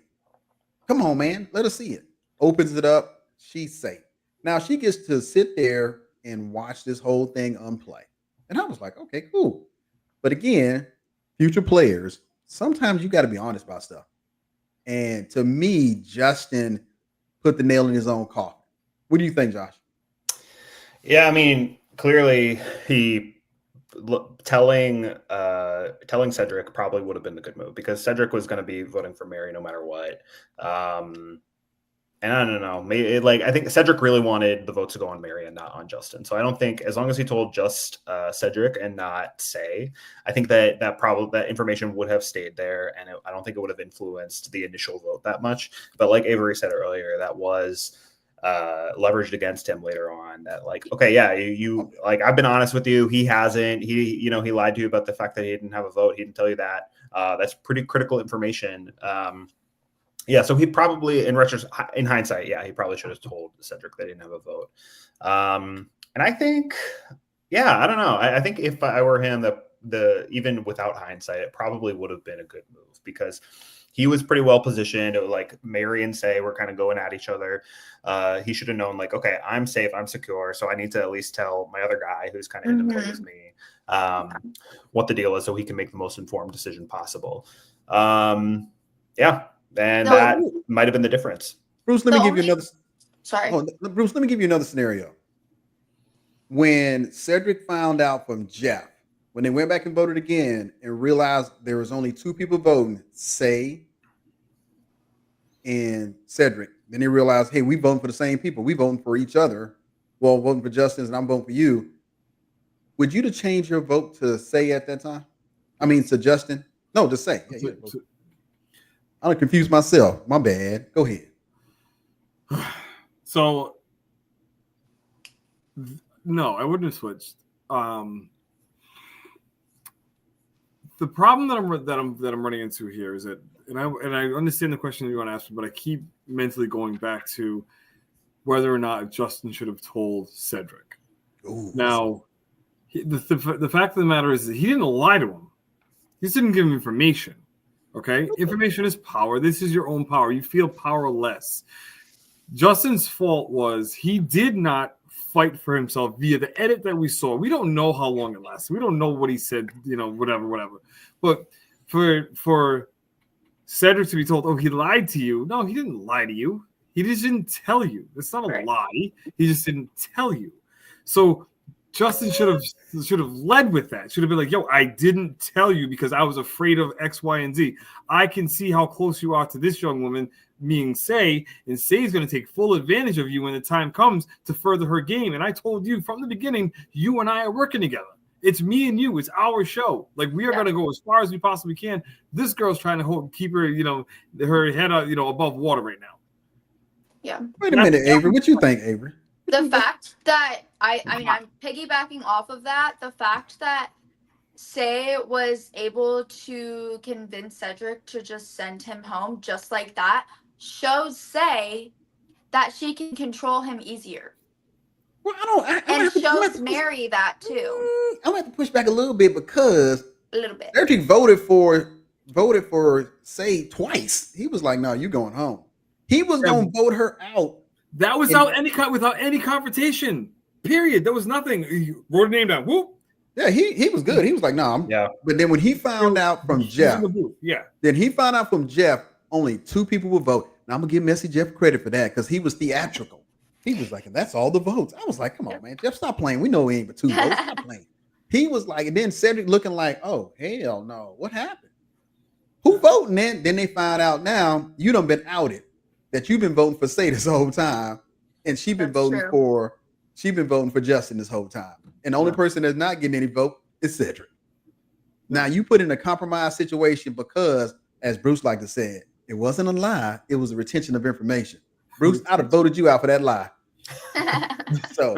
Come on, man. Let us see it. Opens it up. She's safe. Now she gets to sit there and watch this whole thing unplay. And I was like, okay, cool. But again, future players, sometimes you got to be honest about stuff. And to me, Justin put the nail in his own coffin. What do you think, Josh? Yeah, I mean, clearly telling Cedric probably would have been the good move because Cedric was going to be voting for Mary no matter what. And I don't know, maybe I think Cedric really wanted the vote to go on Mary and not on Justin. So I don't think, as long as he told just Cedric and not Say, I think that information would have stayed there, and I don't think it would have influenced the initial vote that much. But like Avery said earlier, that was leveraged against him later on. That okay, yeah, you I've been honest with you. He hasn't. He lied to you about the fact that he didn't have a vote. He didn't tell you that. That's pretty critical information. Yeah, so he probably, in hindsight, yeah, he probably should have told Cedric they didn't have a vote. And I think, yeah, I don't know. I think if I were him, even without hindsight, it probably would have been a good move because he was pretty well positioned. Mary and Say were kind of going at each other. He should have known, okay, I'm safe, I'm secure, so I need to at least tell my other guy who's kind of in the play with me what the deal is so he can make the most informed decision possible. Yeah. And that might have been the difference. Bruce, let me give you another. Sorry. Bruce, let me give you another scenario. When Cedric found out from Jeff, when they went back and voted again and realized there was only two people voting, Say and Cedric, then he realized, hey, we voting for the same people. We voting for each other. Well, voting for Justin and I'm voting for you. Would you have changed your vote to Say at that time? I mean, to Justin? No, to Say. Yeah, I don't confuse myself. My bad. Go ahead. So, no, I wouldn't have switched. The problem that I'm running into here is that, and I understand the question you want to ask me, but I keep mentally going back to whether or not Justin should have told Cedric. Ooh. Now, the fact of the matter is that he didn't lie to him. He just didn't give him information. Okay, information is power. This is your own power. You feel powerless. Justin's fault was he did not fight for himself via the edit that we saw. We don't know how long it lasted. We don't know what he said, whatever. But for Cedric to be told, oh, he lied to you. No, he didn't lie to you. He just didn't tell you. It's not a lie. He just didn't tell you. So Justin should have led with that. Should have been like, yo, I didn't tell you because I was afraid of X, Y, and Z. I can see how close you are to this young woman, meaning Say, and Say's going to take full advantage of you when the time comes to further her game. And I told you from the beginning, you and I are working together. It's me and you. It's our show. We are going to go as far as we possibly can. This girl's trying to keep her, her head, above water right now. Yeah. Wait a minute, Avery. What you think, Avery? The fact that I mean, I'm piggybacking off of that. The fact that Say was able to convince Cedric to just send him home just like that shows Say that she can control him easier. Well, I don't. And have to- I'm shows have to- Mary that too. I'm gonna have to push back a little bit because A little bit. Cedric voted for Say twice. He was like, "No, you going home." He was gonna vote her out. That was without any confrontation. Period. There was nothing. He wrote her name down. Whoop. Yeah, he was good. He was like, "No, I'm." Yeah. But then when he found out from He's Jeff, in the booth. Yeah. then he found out from Jeff only 2 people would vote. Now I'm gonna give Messy Jeff credit for that because he was theatrical. He was like, and that's all the votes. I was like, come on, man, Jeff, stop playing. We know we ain't but 2 votes. Stop playing. He was like, and then Cedric looking like, oh hell no, what happened? Who voting? Then they find out now you done been outed that you've been voting for Say this whole time, and she's been That's voting true. for Justin this whole time. And the only person that's not getting any vote is Cedric. Now you put in a compromised situation because, as Bruce liked to say, it wasn't a lie, it was a retention of information. Bruce, I'd have voted you out for that lie. So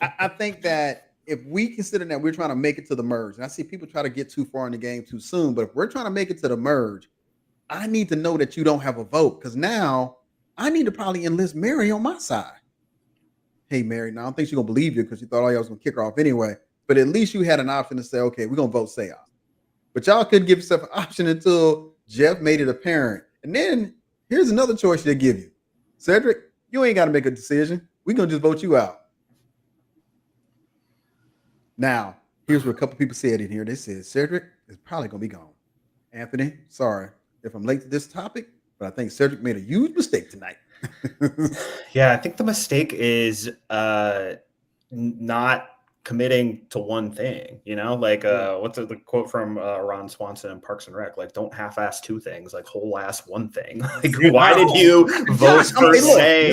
I think that if we consider that we're trying to make it to the merge, and I see people try to get too far in the game too soon, but if we're trying to make it to the merge, I need to know that you don't have a vote because now I need to probably enlist Mary on my side. Hey, Mary, now I don't think she's gonna believe you because you thought all y'all was gonna kick her off anyway. But at least you had an option to say, okay, we're gonna vote Say off. But y'all couldn't give yourself an option until Jeff made it apparent. And then here's another choice they give you. Cedric, you ain't got to make a decision. We're going to just vote you out. Now, here's what a couple people said in here. They said, Cedric is probably going to be gone. Anthony, sorry if I'm late to this topic, but I think Cedric made a huge mistake tonight. Yeah, I think the mistake is not committing to one thing, like what's the quote from Ron Swanson in Parks and Rec, like don't half-ass 2 things, like whole-ass 1 thing. Like why did you vote for Say?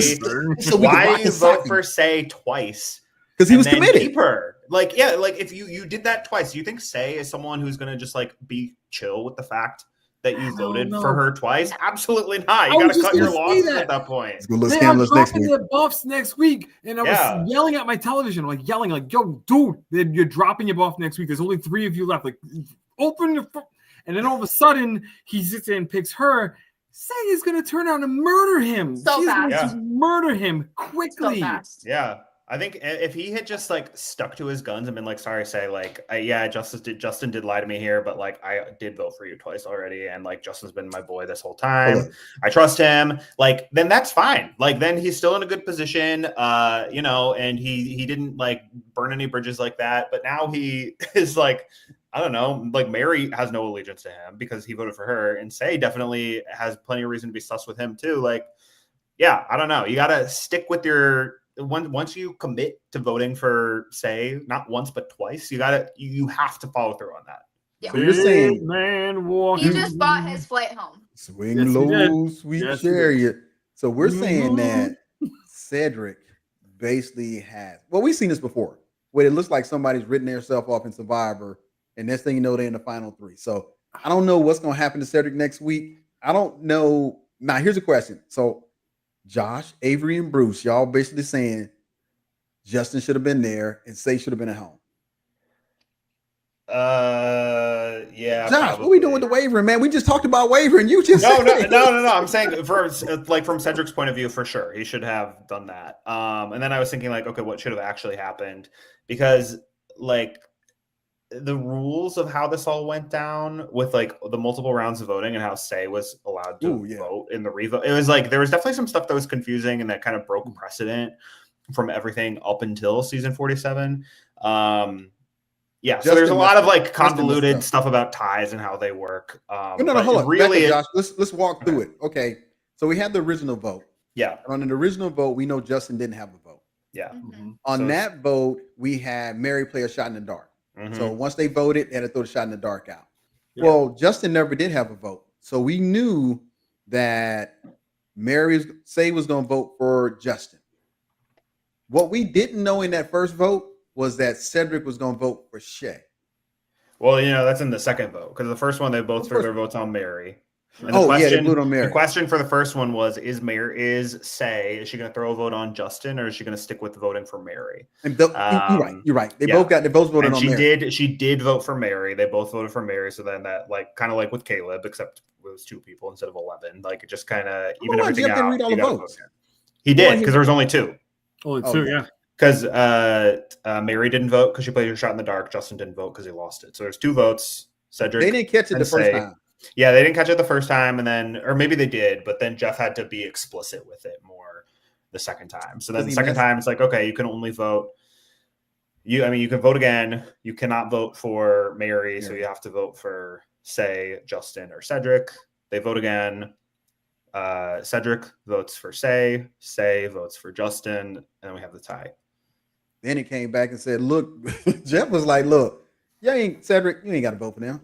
So Why did you vote for Say twice? Because he was and then committed. Keep her. Like, yeah, like if you did that twice, do you think Say is someone who's gonna just like be chill with the fact that you voted for her twice? Absolutely not. You I was gotta just cut your gonna say losses that. at that point. Let's go. Let's They are scandalous next dropping week. their buffs next week, and I was yelling at my television, like yelling, like, "Yo, dude, you're dropping your buff next week. There's only 3 of you left. Like, open your." And then all of a sudden, he sits there and picks her. Say is going to turn out and murder him. So She's fast. going to murder him So quickly. fast. Yeah. I think if he had just like stuck to his guns and been like, sorry, Say, like, Justin did lie to me here, but like I did vote for you twice already, and like Justin's been my boy this whole time. I trust him. Like, then that's fine. Like, then he's still in a good position, and he didn't like burn any bridges like that. But now he is like, I don't know, like Mary has no allegiance to him because he voted for her, and Say definitely has plenty of reason to be sus with him too. Like, yeah, I don't know. You got to stick with your. Once you commit to voting for Say, not once but twice, you have to follow through on that. Yeah. So you're saying man He walking. just bought his flight home. swing Yes, he low, did. sweet Yes, he did. chariot. So we're saying Mhm. that Cedric basically has. Well, we've seen this before, where it looks like somebody's written themselves off in Survivor, and next thing you know, they're in the final 3. So I don't know what's going to happen to Cedric next week. I don't know. Now, here's a question. So Josh, Avery, and Bruce, y'all basically saying Justin should have been there and Say should have been at home. Yeah. Josh, what we doing with the wavering, man? We just talked about wavering. You just No. said- I'm saying from Cedric's point of view, for sure, he should have done that. And then I was thinking like, okay, what should have actually happened? Because like the rules of how this all went down with like the multiple rounds of voting and how Say was allowed to vote in the revote, it was like there was definitely some stuff that was confusing and that kind of broke precedent from everything up until season 47. Yeah, so there's a lot of like convoluted stuff about ties and how they work. No, hold on. Really, Josh, let's walk through it. Okay, so we had the original vote. Yeah. And on the original vote, we know Justin didn't have a vote. Yeah. Mm-hmm. On that vote, we had Mary play a shot in the dark. So once they voted, they had to throw the shot in the dark out. Yeah. Well, Justin never did have a vote. So we knew that Say was going to vote for Justin. What we didn't know in that first vote was that Cedric was going to vote for Shay. Well, that's in the second vote because the first one they both threw their votes on Mary. And Oh, yeah, they voted on Mary. The question for the first one was: is Say, is she going to throw a vote on Justin, or is she going to stick with voting for Mary? And you're right. You're right. They yeah. both voted And on she Mary. She did vote for Mary. They both voted for Mary. So then that, like, kind of like with Caleb, except it was 2 people instead of 11. Like, it just kind of even everything Jeff out. didn't read all the votes. He did, because there was only 2. Only Oh, 2, yeah. yeah. Because Mary didn't vote because she played her shot in the dark. Justin didn't vote because he lost it. So there's 2 votes. Cedric. They didn't catch it the first time. Yeah, they didn't catch it the first time, and then, or maybe they did, but then Jeff had to be explicit with it more the second time. So then the second time, it's like, okay, you can only vote. You can vote again. You cannot vote for Mary, so you have to vote for, say, Justin or Cedric. They vote again. Cedric votes for Say votes for Justin, and then we have the tie. Then it came back and said, look, Jeff was like, look, Cedric, you ain't got to vote for them.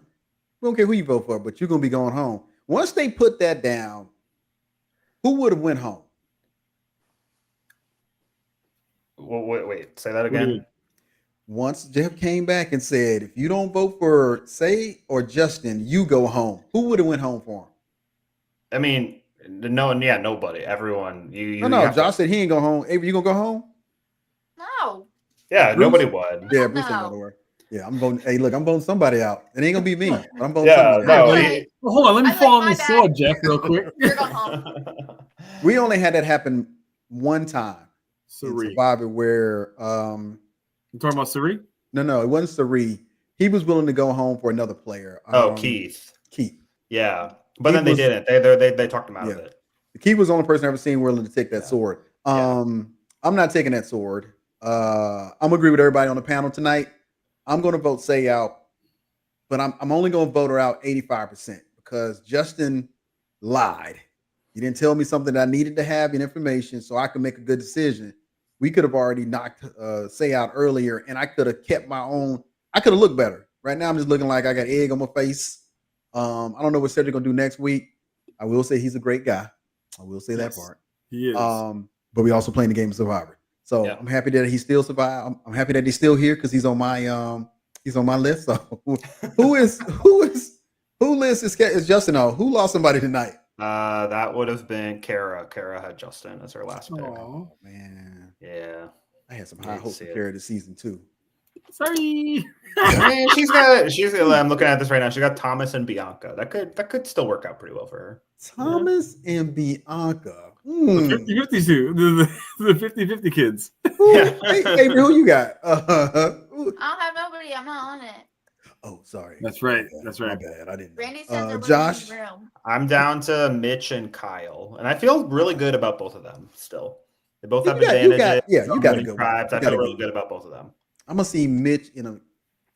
We don't care who you vote for, but you're going to be going home. Once they put that down, who would have went home? Wait, say that again. Once Jeff came back and said, if you don't vote for Say or Justin, you go home. Who would have went home for him? I mean, nobody. Everyone. Josh said he ain't go home. Avery, you going to go home? No. Yeah, Bruce? nobody would. Yeah, Bruce ain't going to work. Yeah, I'm voting. Hey, look, I'm voting somebody out. It ain't gonna be me. But I'm voting somebody out. Okay. Well, hold on, let me I fall like on the my sword, bag. Jeff, real quick. You're going home. We only had that happen one time in Sari. Survivor where You talking about Sari? no, it wasn't Sari. He was willing to go home for another player. Keith. He Yeah, but then they didn't. They talked him out of it. Keith was the only person I've ever seen willing to take that sword. Yeah. I'm not taking that sword. I'm gonna agree with everybody on the panel tonight. I'm going to vote Say out, but I'm only going to vote her out 85% because Justin lied. He didn't tell me something that I needed to have in information so I could make a good decision. We could have already knocked Say out earlier, and I could have kept my own. I could have looked better. Right now, I'm just looking like I got egg on my face. I don't know what Cedric going to do next week. I will say he's a great guy. I will say that part. He is. But we also playing the game of Survivor. So I'm happy that he still survived. I'm happy that he's still here because he's on my list. So who list is Justin on? Who lost somebody tonight? That would have been Kara. Kara had Justin as her last pick. Oh man. Yeah. I had some high hopes for Kara this season too. Sorry. I mean, she's got. I'm looking at this right now. She got Thomas and Bianca. That could still work out pretty well for her. Thomas and Bianca. The 50-50 the 50-50 kids. Hey, who you got? I don't have nobody. I'm not on it. Oh, sorry. That's right. My That's right. bad. I didn't. Randy said they're Josh. in the room. I'm down to Mitch and Kyle, and I feel really good about both of them. Still, they both have advantages. You got to go. I feel really good about both of them. I'm gonna see Mitch in a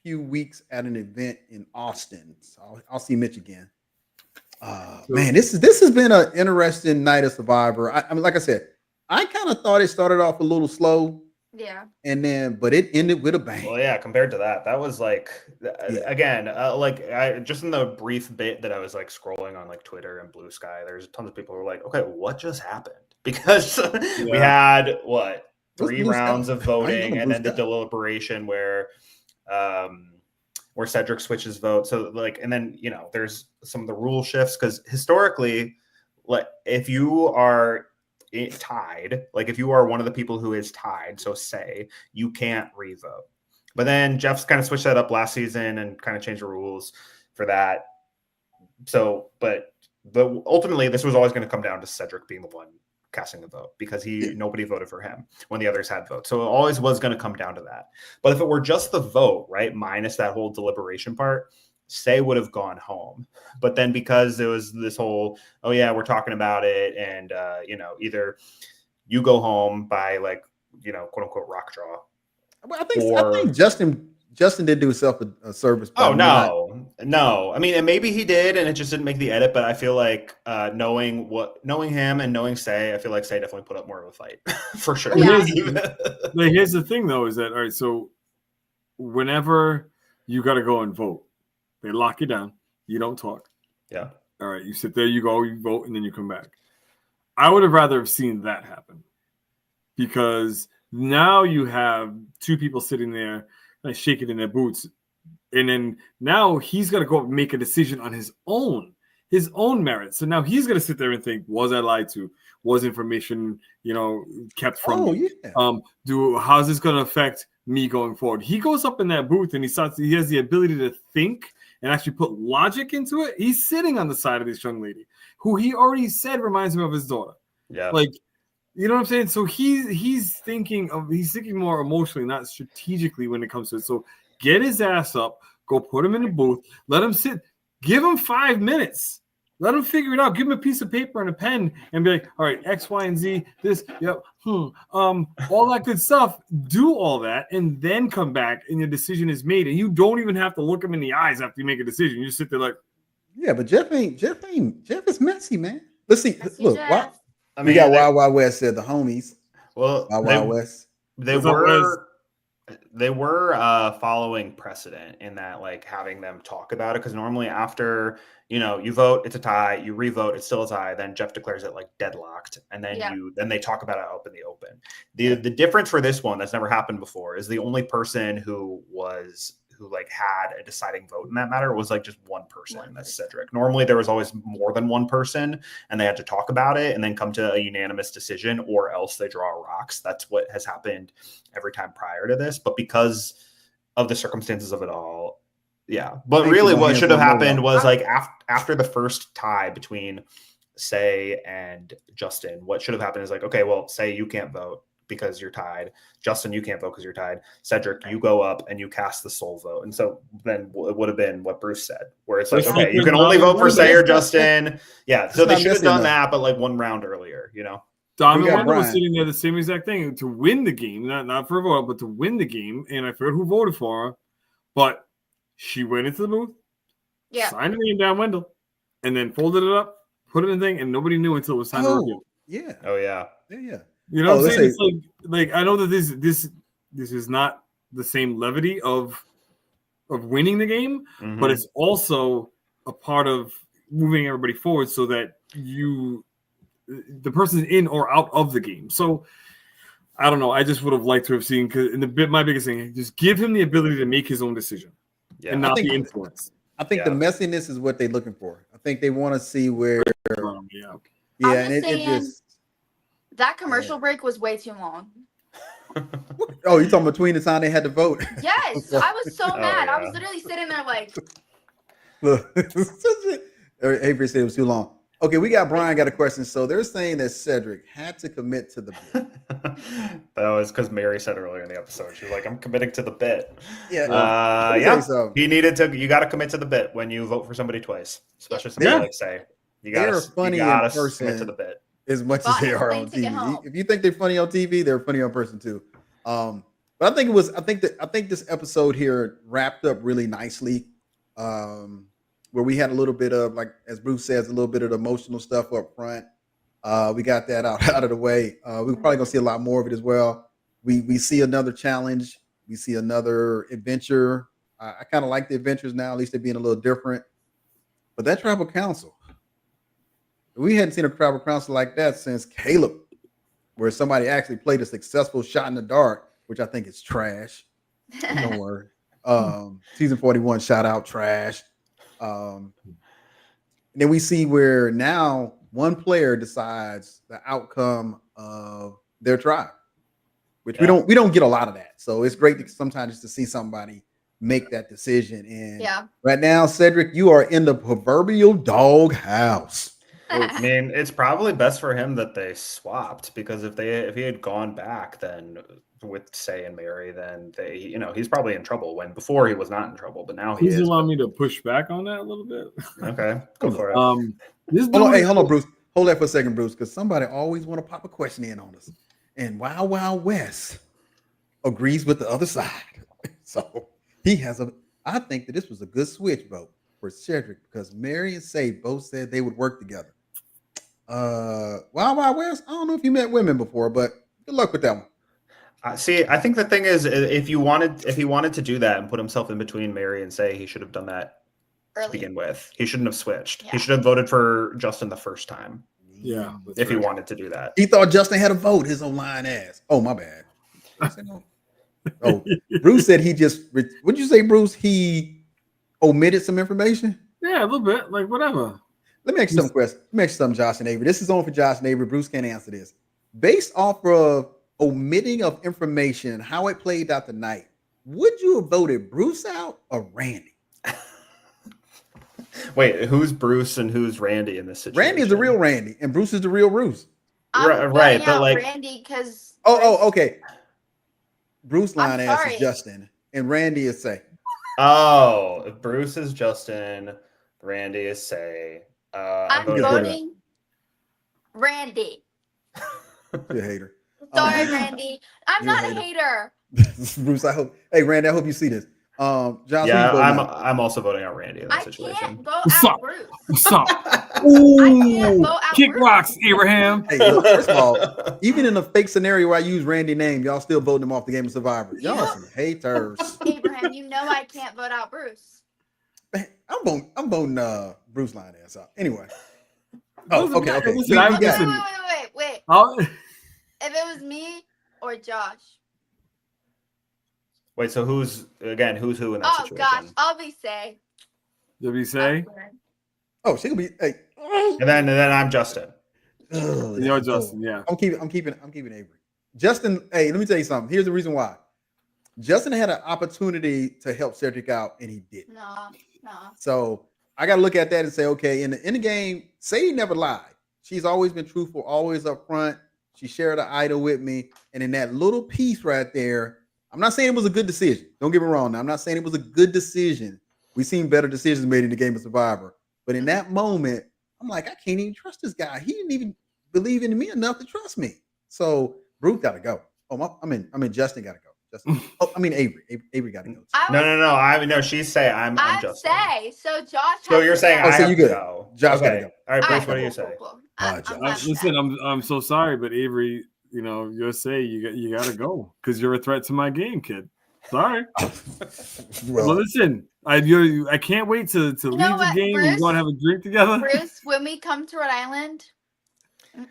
few weeks at an event in Austin. So I'll see Mitch again. Man, this has been an interesting night of Survivor. I mean, like I said, I kind of thought it started off a little slow. Yeah. But it ended with a bang. Well, yeah, compared to that was like, again, I just in the brief bit that I was like scrolling on like Twitter and Blue Sky, there's tons of people who were like, okay, what just happened? Because we had 3 rounds of voting and then the deliberation where Cedric switches vote. So and then, there's some of the rule shifts because historically, if you are tied, if you are one of the people who is tied, so Say, you can't revote. But then Jeff's kind of switched that up last season and kind of changed the rules for that. So, but ultimately, this was always going to come down to Cedric being the one casting the vote because nobody voted for him when the others had votes. So it always was going to come down to that. But if it were just the vote, right, minus that whole deliberation part, Say would have gone home. But then because there was this whole, oh yeah, we're talking about it, and either you go home by quote unquote rock draw. Well, I think Justin did do himself a service. Oh no. I mean, and maybe he did, and it just didn't make the edit. But I feel like knowing him and knowing Say, I feel like Say definitely put up more of a fight for sure. Yeah. Here's the thing, though, is that all right? So whenever you got to go and vote, they lock you down. You don't talk. Yeah. All right. You sit there, you go, you vote, and then you come back. I would have rather have seen that happen because now you have 2 people sitting there shaking in their boots. And then now he's got to go make a decision on his own. his own merits. So now he's going to sit there and think, was I lied to? Was information, kept from me? Yeah. How's this going to affect me going forward? He goes up in that booth and he has the ability to think and actually put logic into it. He's sitting on the side of this young lady who he already said reminds him of his daughter. Yeah. Like, you know what I'm saying? So he's thinking more emotionally, not strategically when it comes to it. So get his ass up, go put him in the booth, let him sit, give him 5 minutes. Let him figure it out. Give him a piece of paper and a pen and be like, all right, X, Y, and Z, this, yep, all that good stuff. Do all that and then come back and your decision is made. And you don't even have to look him in the eyes after you make a decision. You just sit there like, yeah, but Jeff is messy, man. Let's see. Messy Look, Jeff. we got Wild Wild West said the homies. Well, Wild West. They What's up, were following precedent in that, like, having them talk about it, because normally after you vote, it's a tie, you revote, it's still a tie, then Jeff declares it like deadlocked, and then then they talk about it up in the open. The difference for this one that's never happened before is the only person who had a deciding vote in that matter was like just one person, and that's Cedric. Normally there was always more than one person and they had to talk about it and then come to a unanimous decision, or else they draw rocks. That's what has happened every time prior to this, but because of the circumstances of it all, but really what should have happened was like after the first tie between Say and Justin, what should have happened is like, okay, well, Say, you can't vote because you're tied. Justin, you can't vote because you're tied. Cedric, you go up and you cast the sole vote. And so then it would have been what Bruce said, where it's like, okay, you can only vote for Say or Justin. Yeah, so they should have done that, but like one round earlier, Don and Wendell was sitting there, the same exact thing, to win the game, not for a vote, but to win the game. And I forget who voted for her, but she went into the booth, signed her name down, Wendell, and then folded it up, put it in the thing, and nobody knew until it was time to review. Yeah. Oh, yeah. Yeah. You know what I'm saying? It's like I know that this is not the same levity of winning the game, but it's also a part of moving everybody forward so that the person's in or out of the game. So I don't know. I just would have liked to have seen, because my biggest thing, just give him the ability to make his own decision and not be influenced. I think the messiness is what they're looking for. I think they want to see where. And it just. That commercial break was way too long. Oh, you talking between the time they had to vote? Yes, I was so mad. I was literally sitting there like. Look, Avery said it was too long. Okay, we got Brian got a question. So they're saying that Cedric had to commit to the bit. That was because Mary said earlier in the episode, she was like, "I'm committing to the bit." Yeah. He needed to. You got to commit to the bit when you vote for somebody twice, especially somebody like Say. You got to commit to the bit. As much as they are on TV. If you think they're funny on TV, they're funny on person too. But I think this episode here wrapped up really nicely. Where we had a little bit of, like, as Bruce says, a little bit of the emotional stuff up front. We got that out of the way. We're probably gonna see a lot more of it as well. We see another challenge. We see another adventure. I kind of like the adventures now. At least they're being a little different. But that tribal council. We hadn't seen a tribal council like that since Caleb, where somebody actually played a successful shot in the dark, which I think is trash. Don't worry. Season 41, shout out, trash. And then we see where now one player decides the outcome of their tribe, which we don't get a lot of that. So it's great to sometimes to see somebody make that decision. And right now, Cedric, you are in the proverbial dog house. I mean, it's probably best for him that they swapped, because if he had gone back then with Say and Mary, then he's probably in trouble, when before he was not in trouble, but now he is. Allow me to push back on that a little bit. Okay, go for it. Hold on, Bruce. Hold that for a second, Bruce, because somebody always want to pop a question in on us. And Wild Wild West agrees with the other side. So I think that this was a good switch vote for Cedric, because Mary and Say both said they would work together. Wild Wild West, I don't know if you met women before, but good luck with that one. See, I think the thing is, if he wanted to do that and put himself in between Mary and Say, he should have done that to begin with. He shouldn't have switched. He should have voted for Justin the first time. Yeah, if he wanted to do that. He thought Justin had a vote, his own lying ass. Oh, my bad. Oh, Bruce said he just, what'd you say, Bruce? He omitted some information? Yeah, a little bit, like whatever. Let me ask you some questions. Let me ask you something, Josh and Avery. This is only for Josh and Avery. Bruce can't answer this. Based off of omitting of information, how it played out tonight, would you have voted Bruce out or Randy? Wait, who's Bruce and who's Randy in this situation? Randy is the real Randy, and Bruce is the real Bruce. I'm Right, voting but out like- Randy because. Okay. Bruce I'm line ass sorry. is Justin, and Randy is Say. Oh, if Bruce is Justin, Randy is Say. I'm voting- voting Randy. You're a hater. Sorry, Randy. I'm you're a not a hater. hater. Bruce, I hope. Hey, Randy, I hope you see this. Josh, who you Yeah, voting out? I'm also voting out Randy in that I situation. can't vote What's out up? Bruce. What's up? I can't Ooh, vote out kick Bruce. rocks, Abraham. Hey, look, first of all, even in a fake scenario where I use Randy name, y'all still voting him off the Game of Survivor. Y'all You- some haters. Abraham, you know I can't vote out Bruce. Man, I'm voting Bruce line ass out. Anyway. Oh, Listen, okay. listen, We I- got- listen. Wait. I'll- If it was me or Josh. Wait, so who's who in that Oh situation? gosh, I'll be Say. Did we say? Oh, she gonna be. Hey. And then I'm Justin. Ugh, You're oh. Justin, yeah. I'm keeping Avery. Justin, hey, let me tell you something. Here's the reason why. Justin had an opportunity to help Cedric out, and he didn't. No. So I got to look at that and say, okay, in the game, Sadie never lied. She's always been truthful, always upfront. She shared an idol with me, and in that little piece right there, I'm not saying it was a good decision. Don't get me wrong. Now, I'm not saying it was a good decision. We've seen better decisions made in the Game of Survivor, but in that moment, I'm like, I can't even trust this guy. He didn't even believe in me enough to trust me. So Bruce got to go. Oh, I mean, Justin got to go. Justin. Avery. Avery got to go. too. No. She's Say I'm I'm Justin. Say. So Josh. So you're saying Oh, I so have you to good. go. Josh Okay. gotta go. All right, Bruce, Alright, what do you cool, say? cool. Ah, I'm Josh. fine with Listen, that. I'm so sorry, but Avery, you're Say you got to go because you're a threat to my game, kid. Sorry. Well, listen, I can't wait to leave the what, game Bruce? and go and have a drink together. Bruce, when we come to Rhode Island,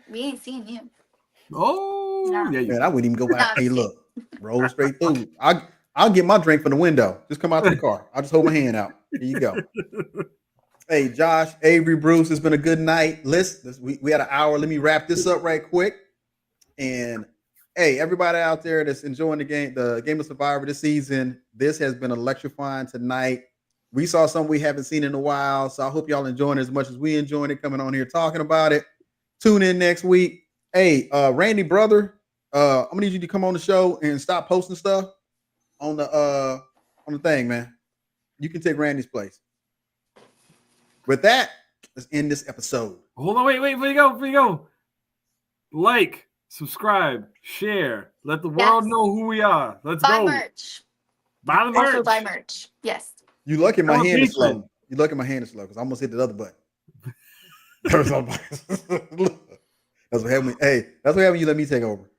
we ain't seeing you. Oh, No. yeah. Man, I wouldn't even go back. No, Hey, look, roll straight through. I'll get my drink from the window. Just come out to the car. I'll just hold my hand out. Here you go. Hey, Josh, Avery, Bruce, it's been a good night. We had an hour. Let me wrap this up right quick. And hey, everybody out there that's enjoying the Game of Survivor this season, this has been electrifying tonight. We saw something we haven't seen in a while, so I hope y'all enjoying it as much as we enjoying it coming on here talking about it. Tune in next week. Hey, Randy, brother, I'm gonna need you to come on the show and stop posting stuff on the thing, man. You can take Randy's place. With that, let's end this episode. Hold on, wait, before you go. Like, subscribe, share, let the world Yes. know who we are. Let's Buy go. merch. Buy the merch. Also buy merch. Yes. You lucky my hand is Celebration. slow. You lucky my hand is slow because I almost hit the other button. That's what happened. Hey, that's what happened when you let me take over.